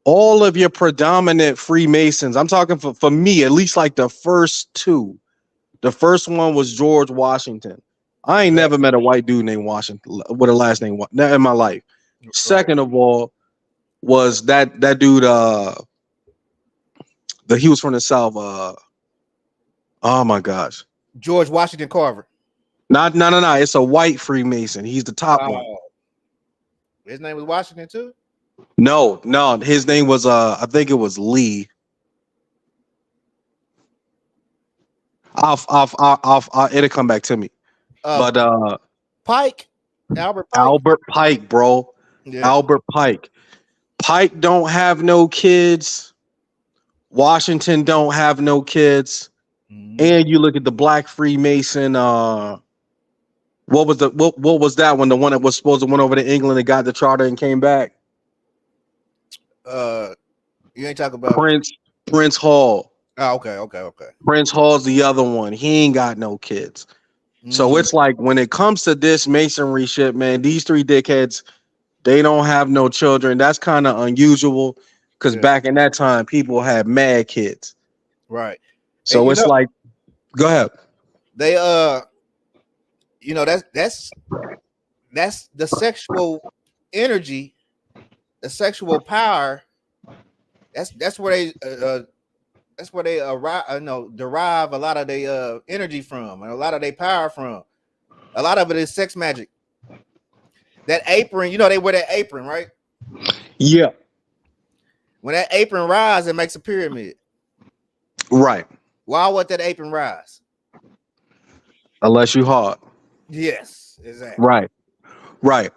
G: All of your predominant Freemasons, I'm talking for me, at least like the first two. The first one was George Washington. I ain't
A: Yeah.
G: never met a white dude named Washington with a last name in my life.
A: Right.
G: Second of all, was that dude he was from the South. Oh my gosh.
A: George Washington Carver.
G: No. It's a white Freemason. He's the top one.
A: His name was Washington too.
G: No. His name was I think it was Lee. It'll come back to me. But
A: Pike, Albert Pike.
G: Albert Pike, bro.
A: Yeah.
G: Albert Pike. Pike don't have no kids. Washington don't have no kids.
A: Mhm.
G: And you look at the Black Freemason. What was that one? The one that was supposed to went over to England and got the charter and came back.
A: You ain't talking about
G: Prince Hall.
A: Oh, okay.
G: Prince Hall's the other one. He ain't got no kids. So it's like when it comes to this masonry shit, man, these three dickheads, they don't have no children. That's kind of unusual because back in that time, people had mad kids.
A: Right.
G: So it's like, go ahead.
A: They that's the sexual energy, the sexual power. That's where they derive a lot of their energy from and a lot of their power from. A lot of it is sex magic. That apron, they wear that apron, right?
G: Yeah.
A: When that apron rises, it makes a pyramid.
G: Right.
A: Why would that apron rise?
G: Unless you hard.
A: Yes, exactly.
G: Right.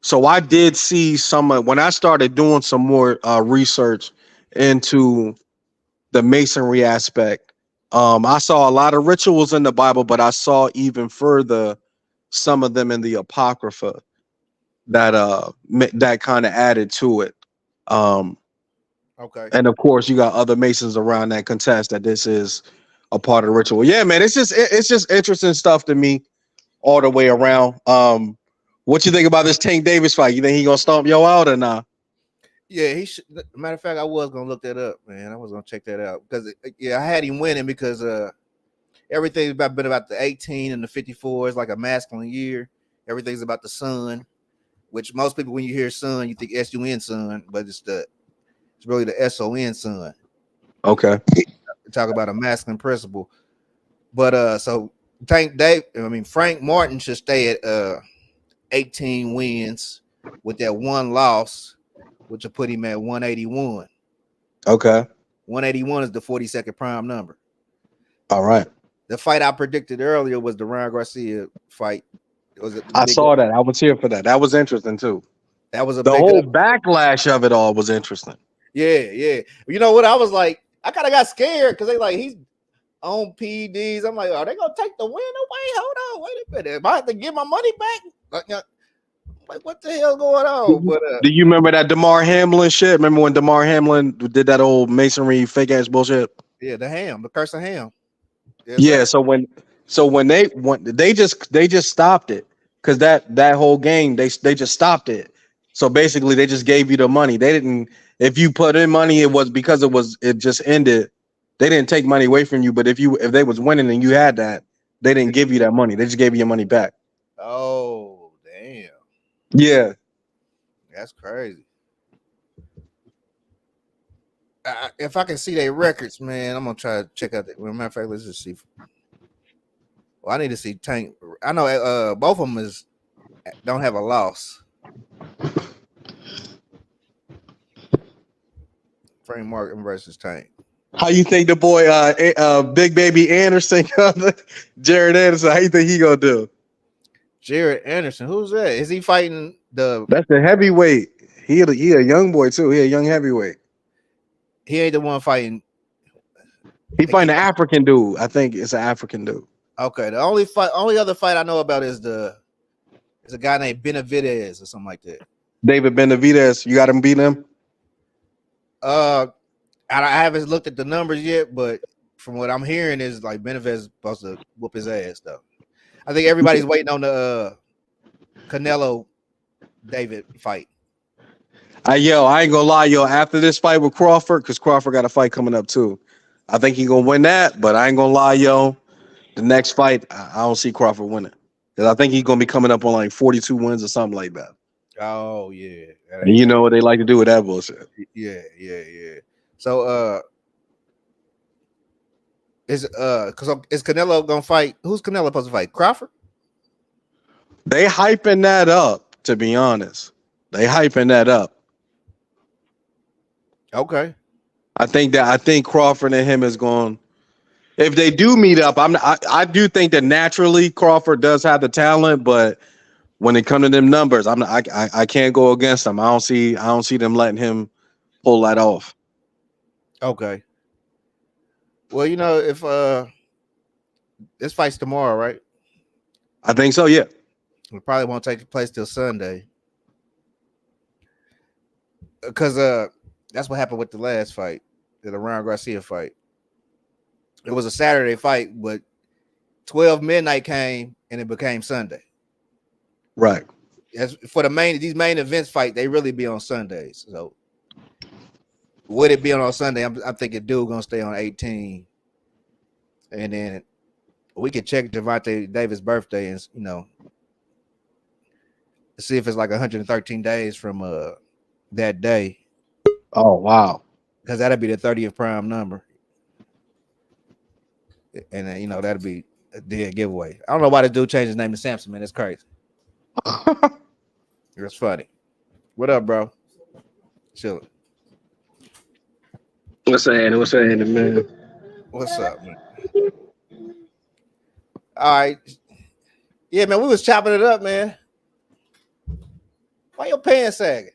G: So I did see when I started doing some more research into the masonry aspect. I saw a lot of rituals in the Bible, but I saw even further some of them in the Apocrypha that kind of added to it.
A: Okay.
G: And of course, you got other Masons around that contest that this is a part of the ritual. Yeah, man, it's just interesting stuff to me all the way around. What you think about this Tank Davis fight? You think he gonna stomp yo out or not?
A: Yeah, he should. Matter of fact, I was gonna look that up, man. I was gonna check that out because I had him winning because everything's been about the 18 and the 54 is like a masculine year. Everything's about the sun, which most people when you hear sun, you think SUN sun, but it's really the SON sun.
G: Okay.
A: Talk about a masculine principle. But so Frank Martin should stay at 18 wins with that one loss, which will put him at 181.
G: Okay.
A: 181 is the 42nd prime number.
G: All right.
A: The fight I predicted earlier was the Ryan Garcia fight.
G: I saw that. I was here for that. That was interesting too.
A: That was
G: the whole backlash of it all was interesting.
A: Yeah. You know what? I was like, I kind of got scared because they like he's on PDs. I'm like, are they gonna take the win away? Hold on, wait a minute. If I have to get my money back, like what the hell going on? But
G: do you remember that DeMar Hamlin shit? Remember when DeMar Hamlin did that old masonry fake ass bullshit?
A: Yeah, the curse of ham.
G: Yeah. So when they just stopped it because that whole game they just stopped it. So basically they just gave you the money. They didn't. If you put in money, it was because it just ended. They didn't take money away from you. But if they was winning and you had that, they didn't give you that money. They just gave you your money back.
A: Oh damn.
G: Yeah.
A: That's crazy. If I can see their records, man, I'm gonna try to check out. Matter of fact, let's just see. Well, I need to see Tank. I know both of them don't have a loss. Frank Martin versus Tank.
G: How you think the boy Big Baby Anderson, Jared Anderson, how you think he gonna do?
A: Jared Anderson, who's that? Is he fighting the?
G: That's the heavyweight. He a young boy too. He a young heavyweight.
A: He ain't the one fighting.
G: He fighting an African dude. I think it's an African dude.
A: Okay, the only other fight I know about is a guy named Benavidez or something like that.
G: David Benavidez, you got him beating him?
A: I haven't looked at the numbers yet, but from what I'm hearing is like Benavidez is supposed to whoop his ass though. I think everybody's waiting on the Canelo David fight.
G: I ain't gonna lie, after this fight with Crawford, because Crawford got a fight coming up too. I think he gonna win that, but I ain't gonna lie, the next fight, I don't see Crawford winning. Because I think he's gonna be coming up on like 42 wins or something like that.
A: Oh yeah.
G: And you know what they like to do with that bullshit.
A: Yeah. So is Canelo gonna fight? Who's Canelo supposed to fight? Crawford?
G: They hyping that up, to be honest. They hyping that up.
A: Okay.
G: I think Crawford and him is going. If they do meet up, I do think that naturally Crawford does have the talent, but when it comes to them numbers, I can't go against them. I don't see them letting him pull that off.
A: Okay. Well, if this fight's tomorrow, right?
G: I think so, yeah.
A: It probably won't take place till Sunday. Because that's what happened with the last fight, the Ryan Garcia fight. It was a Saturday fight, but 12 midnight came and it became Sunday.
G: Right.
A: As for these main events fight, they really be on Sundays. So would it be on Sunday? I'm thinking dude gonna stay on 18, and then we could check Gervonta Davis' birthday and see if it's like 113 days from that day.
G: Oh wow!
A: Because that'll be the 30th prime number, and that'll be a dead giveaway. I don't know why this dude changed his name to Samson, man. It's crazy. It's funny. What up, bro? Chill.
F: What's happening, man?
A: What's up, man? All right. Yeah, man, we was chopping it up, man. Why your pants sagging?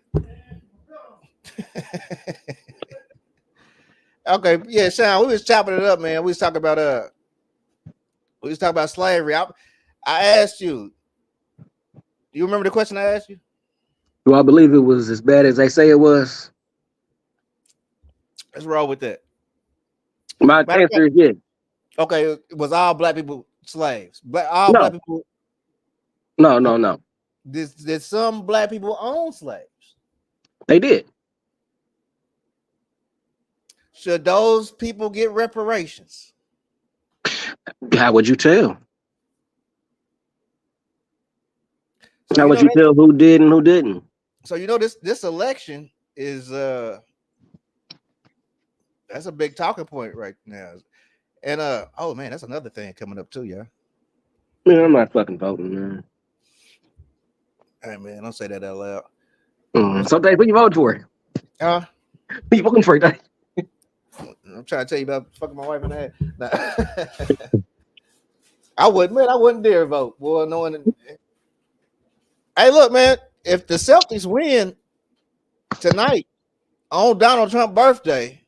A: Okay, yeah, Sean, we was chopping it up, man. We was talking about slavery. I asked you. Do you remember the question I asked you?
F: Do I believe it was as bad as they say it was?
A: Let's roll with that.
F: My answer is yes.
A: Okay, it was all black people slaves. Black people.
F: No.
A: Did some black people own slaves?
F: They did.
A: Should those people get reparations?
F: How would you tell?
A: So
F: How would you tell who did and who didn't?
A: So this election is that's a big talking point right now. And oh man, that's another thing coming up too, yeah.
F: Man, I'm not fucking voting, man.
A: Hey man, don't say that out loud.
F: So Dave, what you voting for?
A: Huh?
F: What you voting for, Dave?
A: I'm trying to tell you about fucking my wife in the head. Nah. I wouldn't dare vote, boy. Knowing. Hey, look, man. If the Celtics win tonight on Donald Trump's birthday,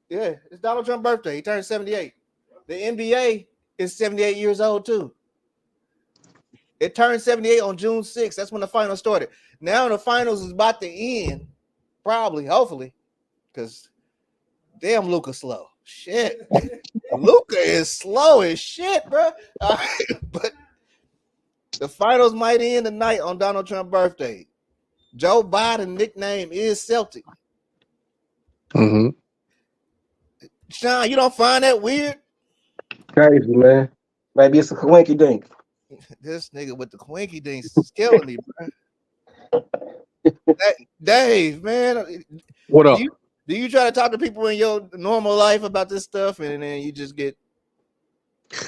A: yeah, it's Donald Trump's birthday. He turned 78. The NBA is 78 years old too. It turned 78 on June 6th. That's when the finals started. Now the finals is about to end, probably, hopefully, because damn, Luka slow. Shit, Luka is slow as shit, bro. But the finals might end tonight on Donald Trump's birthday. Joe Biden's nickname is Celtic.
G: Mm-hmm.
A: Sean, you don't find that weird?
F: Crazy, man. Maybe it's a coinky dink.
A: This nigga with the quinky dinks is killing me, bro. Dave, man.
G: What up?
A: Do you try to talk to people in your normal life about this stuff, and then you just get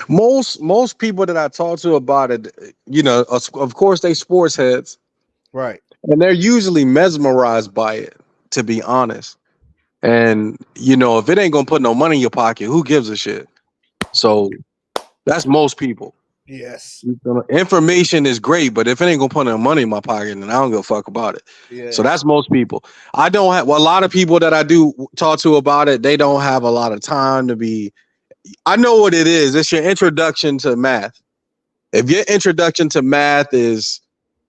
G: most people that I talk to about it, of course they sports heads,
A: right,
G: and they're usually mesmerized by it. To be honest, And if it ain't gonna put no money in your pocket, who gives a shit? So that's most people.
A: Yes.
G: Information is great, but if it ain't gonna put no money in my pocket, then I don't give a fuck about it.
A: Yeah.
G: So that's most people. I don't have a lot of people that I do talk to about it. They don't have a lot of time to be. I know what it is. It's your introduction to math. If your introduction to math and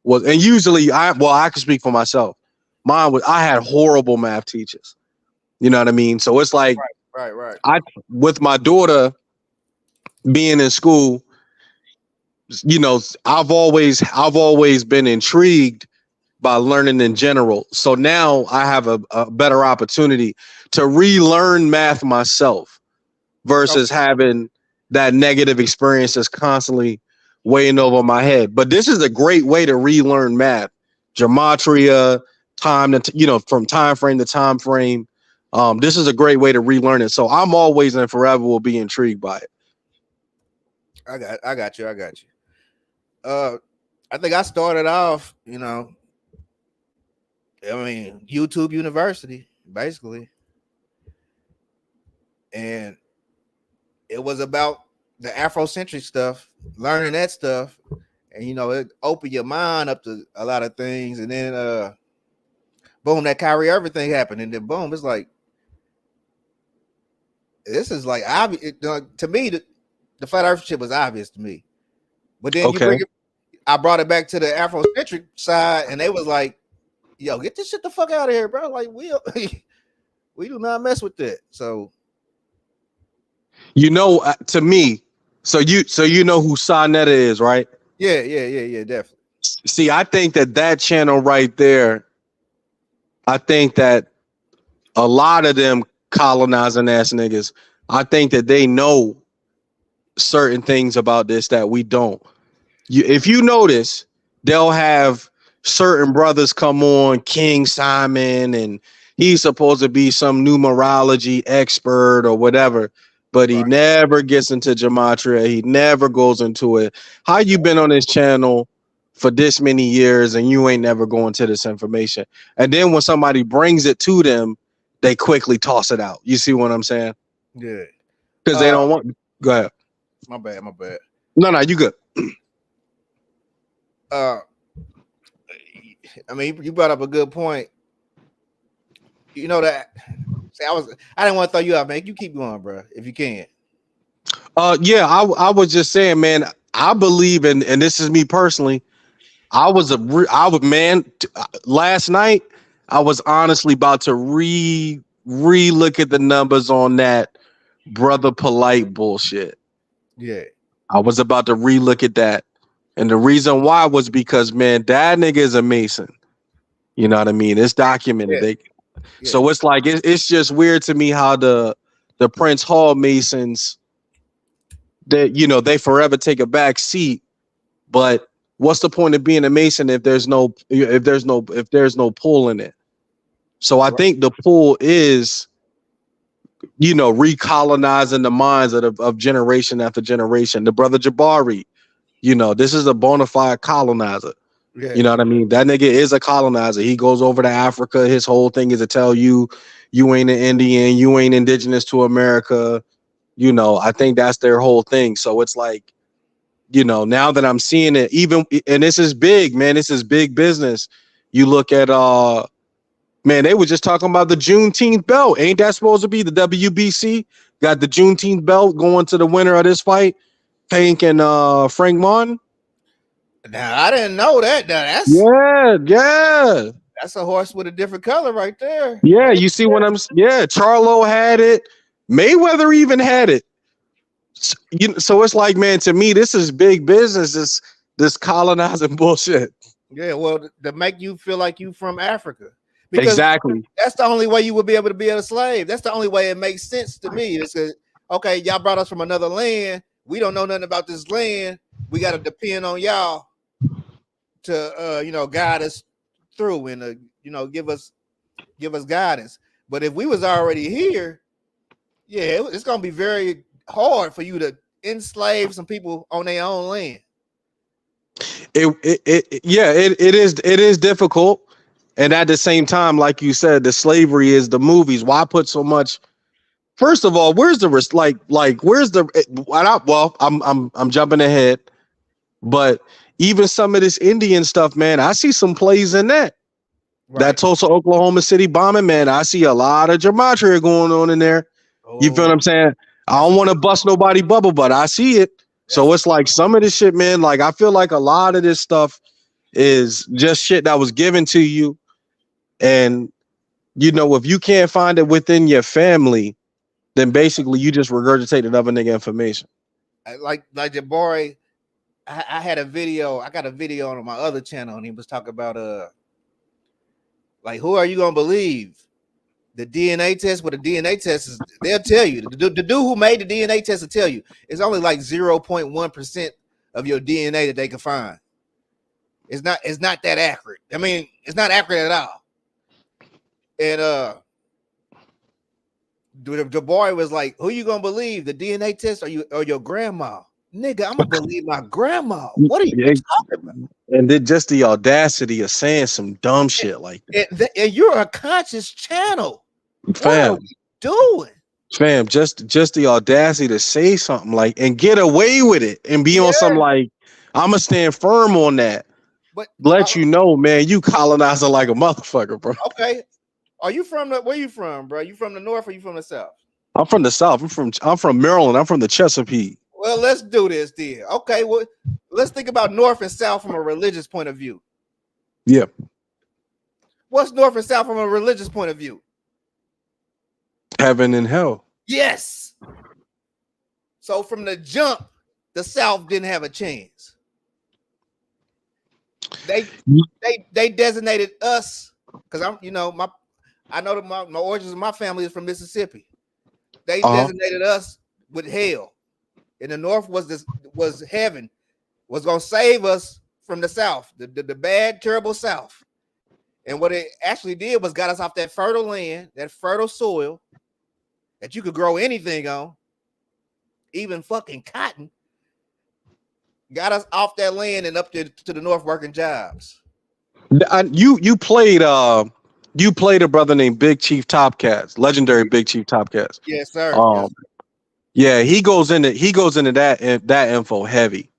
G: usually I can speak for myself. Mine was I had horrible math teachers. You know what I mean? So it's like
A: Right.
G: with my daughter being in school, I've always been intrigued by learning in general. So now I have a better opportunity to relearn math myself versus having that negative experience that's constantly weighing over my head. But this is a great way to relearn math, gematria, from time frame to time frame. This is a great way to relearn it. So I'm always and forever will be intrigued by it.
A: I got you. I think I started off, YouTube University, basically. And it was about the Afrocentric stuff, learning that stuff. And, it opened your mind up to a lot of things. And then, boom, that Kyrie everything happened. And then, boom, it's like, this is like, obvious. To me, the flat earth shit was obvious to me. But then I brought it back to the Afrocentric side, and they was like, yo, get this shit the fuck out of here, bro. Like, we do not mess with that. So,
G: to me, so you know who Sonetta is, right?
A: Yeah, definitely.
G: See, I think that channel right there, I think that a lot of them colonizing ass niggas, I think that they know certain things about this that we don't. If you notice, they'll have certain brothers come on, King Simon, and he's supposed to be some numerology expert or whatever, but he never gets into gematria. He never goes into it. How you been on this channel for this many years and you ain't never going to this information? And then when somebody brings it to them, they quickly toss it out. You see what I'm saying?
A: Yeah.
G: Because they don't want. Go ahead.
A: My bad.
G: No, you good.
A: You brought up a good point. You know that. See, I didn't want to throw you out, man. You keep going, bro, if you can.
G: Yeah, I was just saying, man. I believe in, and this is me personally. Last night I was honestly about to re-look at the numbers on that Brother Polite bullshit.
A: Yeah.
G: I was about to re-look at that. And the reason why was because, man, that nigga is a Mason. You know what I mean? It's documented.
A: Yeah.
G: So it's like it's just weird to me how the Prince Hall Masons that they forever take a back seat. But what's the point of being a Mason if there's no pull in it? So I think the pull is recolonizing the minds of generation after generation. The brother Jabari, this is a bona fide colonizer.
A: Yeah.
G: You know what I mean? That nigga is a colonizer. He goes over to Africa. His whole thing is to tell you ain't an Indian, you ain't indigenous to America. I think that's their whole thing. So it's like, now that I'm seeing it, and this is big, man. This is big business. You look at man, they were just talking about the Juneteenth belt. Ain't that supposed to be the WBC? Got the Juneteenth belt going to the winner of this fight, Tank and Frank Martin.
A: Now I didn't know that. Now that's
G: yeah.
A: That's a horse with a different color right there.
G: Yeah, you see what I'm. Yeah, Charlo had it. Mayweather even had it. So it's like, man, to me, this is big business. This colonizing bullshit.
A: Yeah, well, to make you feel like you from Africa. Because
G: exactly.
A: That's the only way you would be able to be a slave. That's the only way it makes sense to me. It's okay, y'all brought us from another land. We don't know nothing about this land. We got to depend on y'all to guide us through and give us guidance. But if we was already here, yeah, it's gonna be very hard for you to enslave some people on their own land.
G: It is difficult. And at the same time, like you said, the slavery is the movies. Why put so much? First of all, where's the risk? Like where's the? I'm jumping ahead, but even some of this Indian stuff, man, I see some plays in that.
A: Right.
G: That Tulsa, Oklahoma City bombing, man, I see a lot of gematria going on in there. You feel what I'm saying? I don't want to bust nobody bubble, but I see it. So it's like some of this shit, man. Like I feel like a lot of this stuff is just shit that was given to you, and you know, if you can't find it within your family, then basically you just regurgitated other nigga information.
A: Like the boy, I had a video. I got a video on my other channel, and he was talking about like, who are you gonna believe? The DNA test? What the DNA test is, they'll tell you. The dude who made the DNA test will tell you it's only like 0.1% of your DNA that they can find. It's not that accurate. I mean, it's not accurate at all. And the boy was like, who you gonna believe? The DNA test or your grandma? Nigga, I'm gonna believe my grandma. What are you talking about?
G: And then just the audacity of saying some dumb shit like that.
A: And you're a conscious channel.
G: Fam,
A: what are we doing?
G: Fam, just the audacity to say something like and get away with it and be on some like, I'ma stand firm on that.
A: But
G: let you know, man, you colonizer like a motherfucker, bro.
A: Okay. Are you from where you from, bro? You from the north or you from the south?
G: I'm from the south. I'm from Maryland. I'm from the Chesapeake.
A: Well, let's do this then. Okay, well, let's think about north and south from a religious point of view.
G: Yeah.
A: What's north and south from a religious point of view?
G: Heaven and hell.
A: Yes. So from the jump, the South didn't have a chance. They designated us because I know that my origins of my family is from Mississippi. They designated us with hell. In the North was heaven, was gonna save us from the South, the bad, terrible South. And what it actually did was got us off that fertile land, that fertile soil that you could grow anything on, even fucking cotton. Got us off that land and up to the North working jobs.
G: You played a brother named Big Chief Topcats, legendary Big Chief Topcats.
A: Yes, sir.
G: Yes. Yeah, he goes into that info heavy.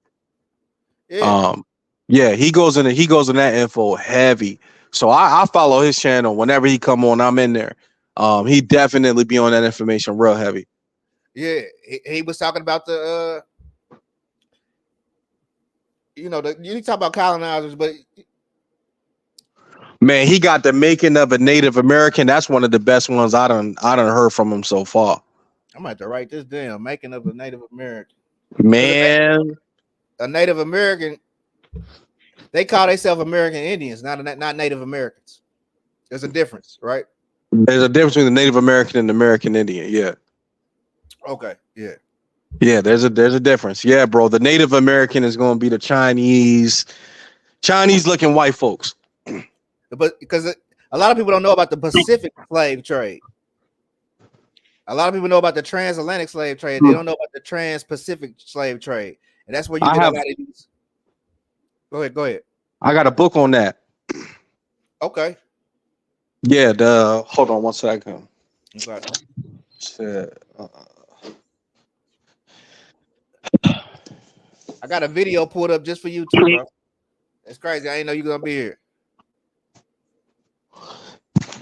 A: Yeah.
G: Yeah, he goes in that info heavy. So I follow his channel whenever he come on. I'm in there. He definitely be on that information real heavy.
A: Yeah, he was talking about the you talk about colonizers, but
G: man, he got the making of a Native American. That's one of the best ones I done heard from him so far.
A: I'm gonna have to write this down. Making of a Native American.
G: Man,
A: a Native American, they call themselves American Indians, not Native Americans. There's a difference, right?
G: There's a difference between the Native American and the American Indian. Yeah.
A: Okay. Yeah.
G: Yeah, there's a difference. Yeah, bro. The Native American is going to be the Chinese looking white folks.
A: But because a lot of people don't know about the Pacific slave trade. A lot of people know about the transatlantic slave trade. They don't know about the trans-Pacific slave trade. And that's where you get a lot of these. Go ahead.
G: I got a book on that.
A: Okay.
G: Yeah, hold on one second.
A: Okay. I got a video pulled up just for you too, bro. It's crazy. I didn't know you were gonna be here.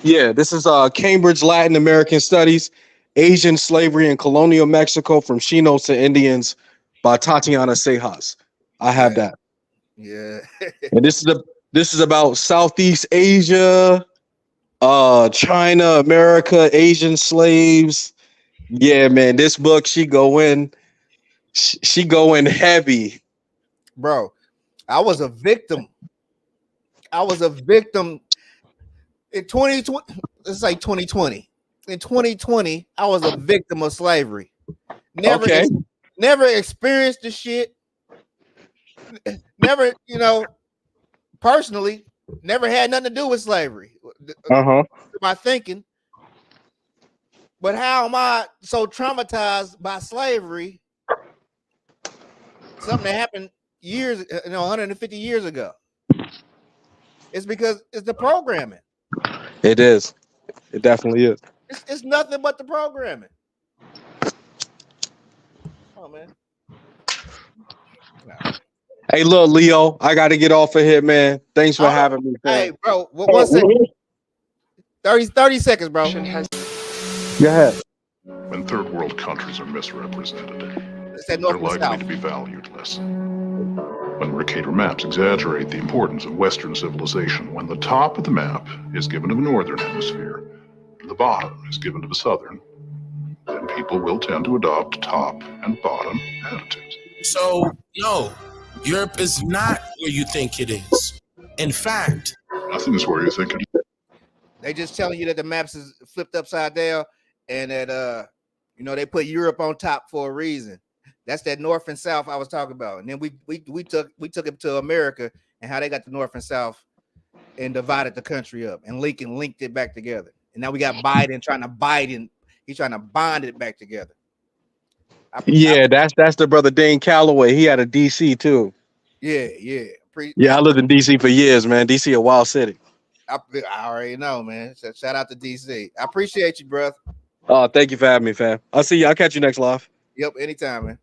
G: Yeah, this is Cambridge Latin American Studies, Asian Slavery in Colonial Mexico from Chinos to Indians by Tatiana Sejas. I have that.
A: Yeah.
G: And this is about Southeast Asia, China, America, Asian slaves. Yeah, man, this book she go in heavy.
A: Bro, I was a victim. In 2020, let's say 2020. In 2020, I was a victim of slavery. Never experienced the shit. Never, personally, never had nothing to do with slavery. My thinking. But how am I so traumatized by slavery? Something that happened 150 years ago. It's because it's the programming.
G: It is. It definitely is.
A: It's nothing but the programming. Oh man. No.
G: Hey, look, Leo, I got to get off of here, man. Thanks for having me,
A: Hey,
G: fam.
A: bro, one second. 30 seconds, bro.
G: Go ahead.
H: When third world countries are misrepresented,
A: It's that
H: they're
A: North and
H: likely
A: South.
H: to be valued less. When Mercator maps exaggerate the importance of Western civilization, when the top of the map is given to the Northern Hemisphere, and the bottom is given to the Southern, then people will tend to adopt top and bottom attitudes.
I: So, no, Europe is not where you think it is. In fact,
H: nothing is where you think it is.
A: They just telling you that the maps is flipped upside down, and that they put Europe on top for a reason. That's that North and South I was talking about. And then we took it to America and how they got the North and South and divided the country up, and Lincoln linked it back together. And now we got Biden trying to he's trying to bond it back together.
G: That's the brother Dane Calloway. He had a DC too.
A: Yeah.
G: I lived in DC for years, man. DC a wild city.
A: I already know, man. So shout out to DC. I appreciate you, brother.
G: Oh, thank you for having me, fam. I'll see you. I'll catch you next live.
A: Yep, anytime, man.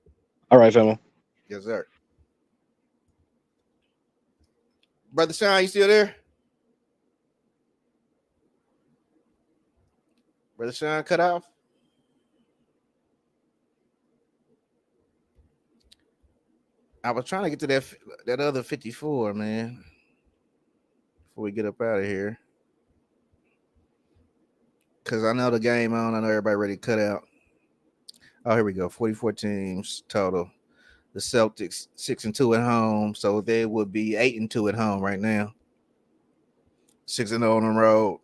G: All right, fam.
A: Yes, sir. Brother Sean, you still there? Brother Sean cut off? I was trying to get to that other 54, man, before we get up out of here. Because I know the game on. I know everybody ready to cut out. Oh, here we go. 44 teams total. The Celtics 6-2 at home. So they would be 8-2 at home right now. 6-0 on the road.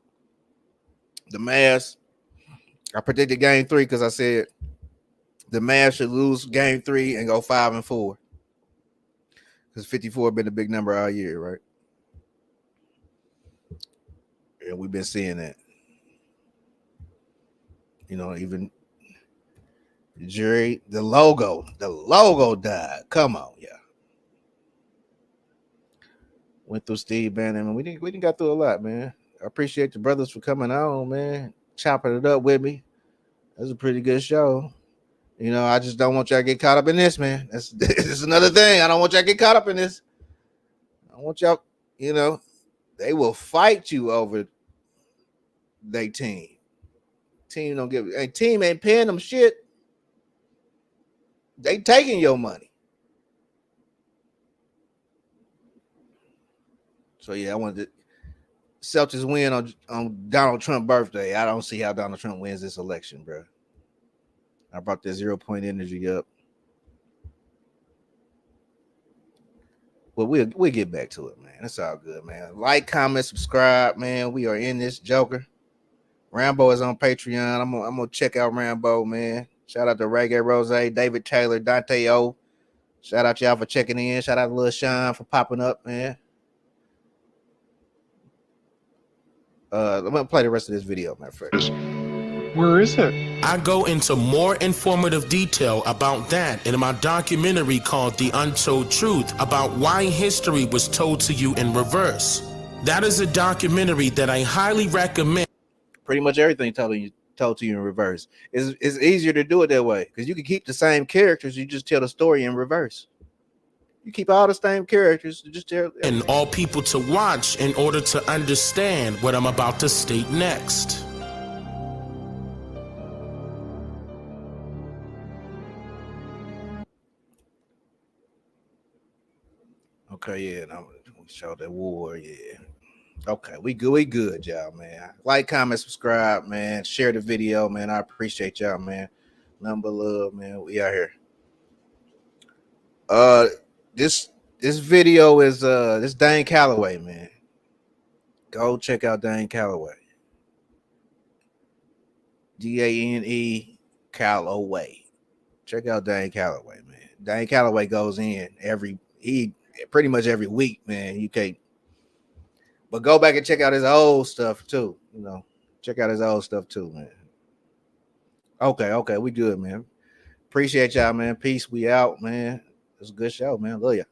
A: The Mavs, I predicted game 3 because I said the Mavs should lose game 3 and go 5-4. Because 54 been a big number all year, right? And we've been seeing that. Even Jerry, the logo died. Come on, yeah. Went through Steve Bannon, and we didn't got through a lot, man. I appreciate the brothers for coming on, man, chopping it up with me. It was a pretty good show. I just don't want y'all to get caught up in this, man. This is another thing. I don't want y'all to get caught up in this. I want y'all, they will fight you over their team. Team ain't paying them shit. They taking your money. So yeah, I wanted to Celtics win on Donald Trump's birthday. I don't see how Donald Trump wins this election, bro. I brought that 0 point energy up. But we'll get back to it, man. It's all good, man. Like, comment, subscribe, man. We are in this joker. Rambo is on Patreon. I'm gonna check out Rambo, man. Shout out to Reggae Rose, David Taylor, Dante O. Shout out y'all for checking in. Shout out to Lil Sean for popping up, man. I'm gonna play the rest of this video, matter of fact.
H: Where is it?
I: I go into more informative detail about that in my documentary called The Untold Truth, about why history was told to you in reverse. That is a documentary that I highly recommend.
A: Pretty much everything told to you in reverse. It's easier to do it that way because you can keep the same characters. You just tell the story in reverse. You keep all the same characters. You just tell
I: and all people to watch in order to understand what I'm about to state next.
A: Okay, yeah, no, we showed that war, yeah. Okay, we good, y'all, man. Like, comment, subscribe, man. Share the video, man. I appreciate y'all, man. Number love, man. We out here. This video is this Dane Calloway, man. Go check out Dane Calloway. Dane Calloway. Check out Dane Calloway, man. Dane Calloway goes in pretty much every week, man. You can't. But go back and check out his old stuff too. Check out his old stuff too, man. Okay, we good, man. Appreciate y'all, man. Peace. We out, man. It's a good show, man. Love ya.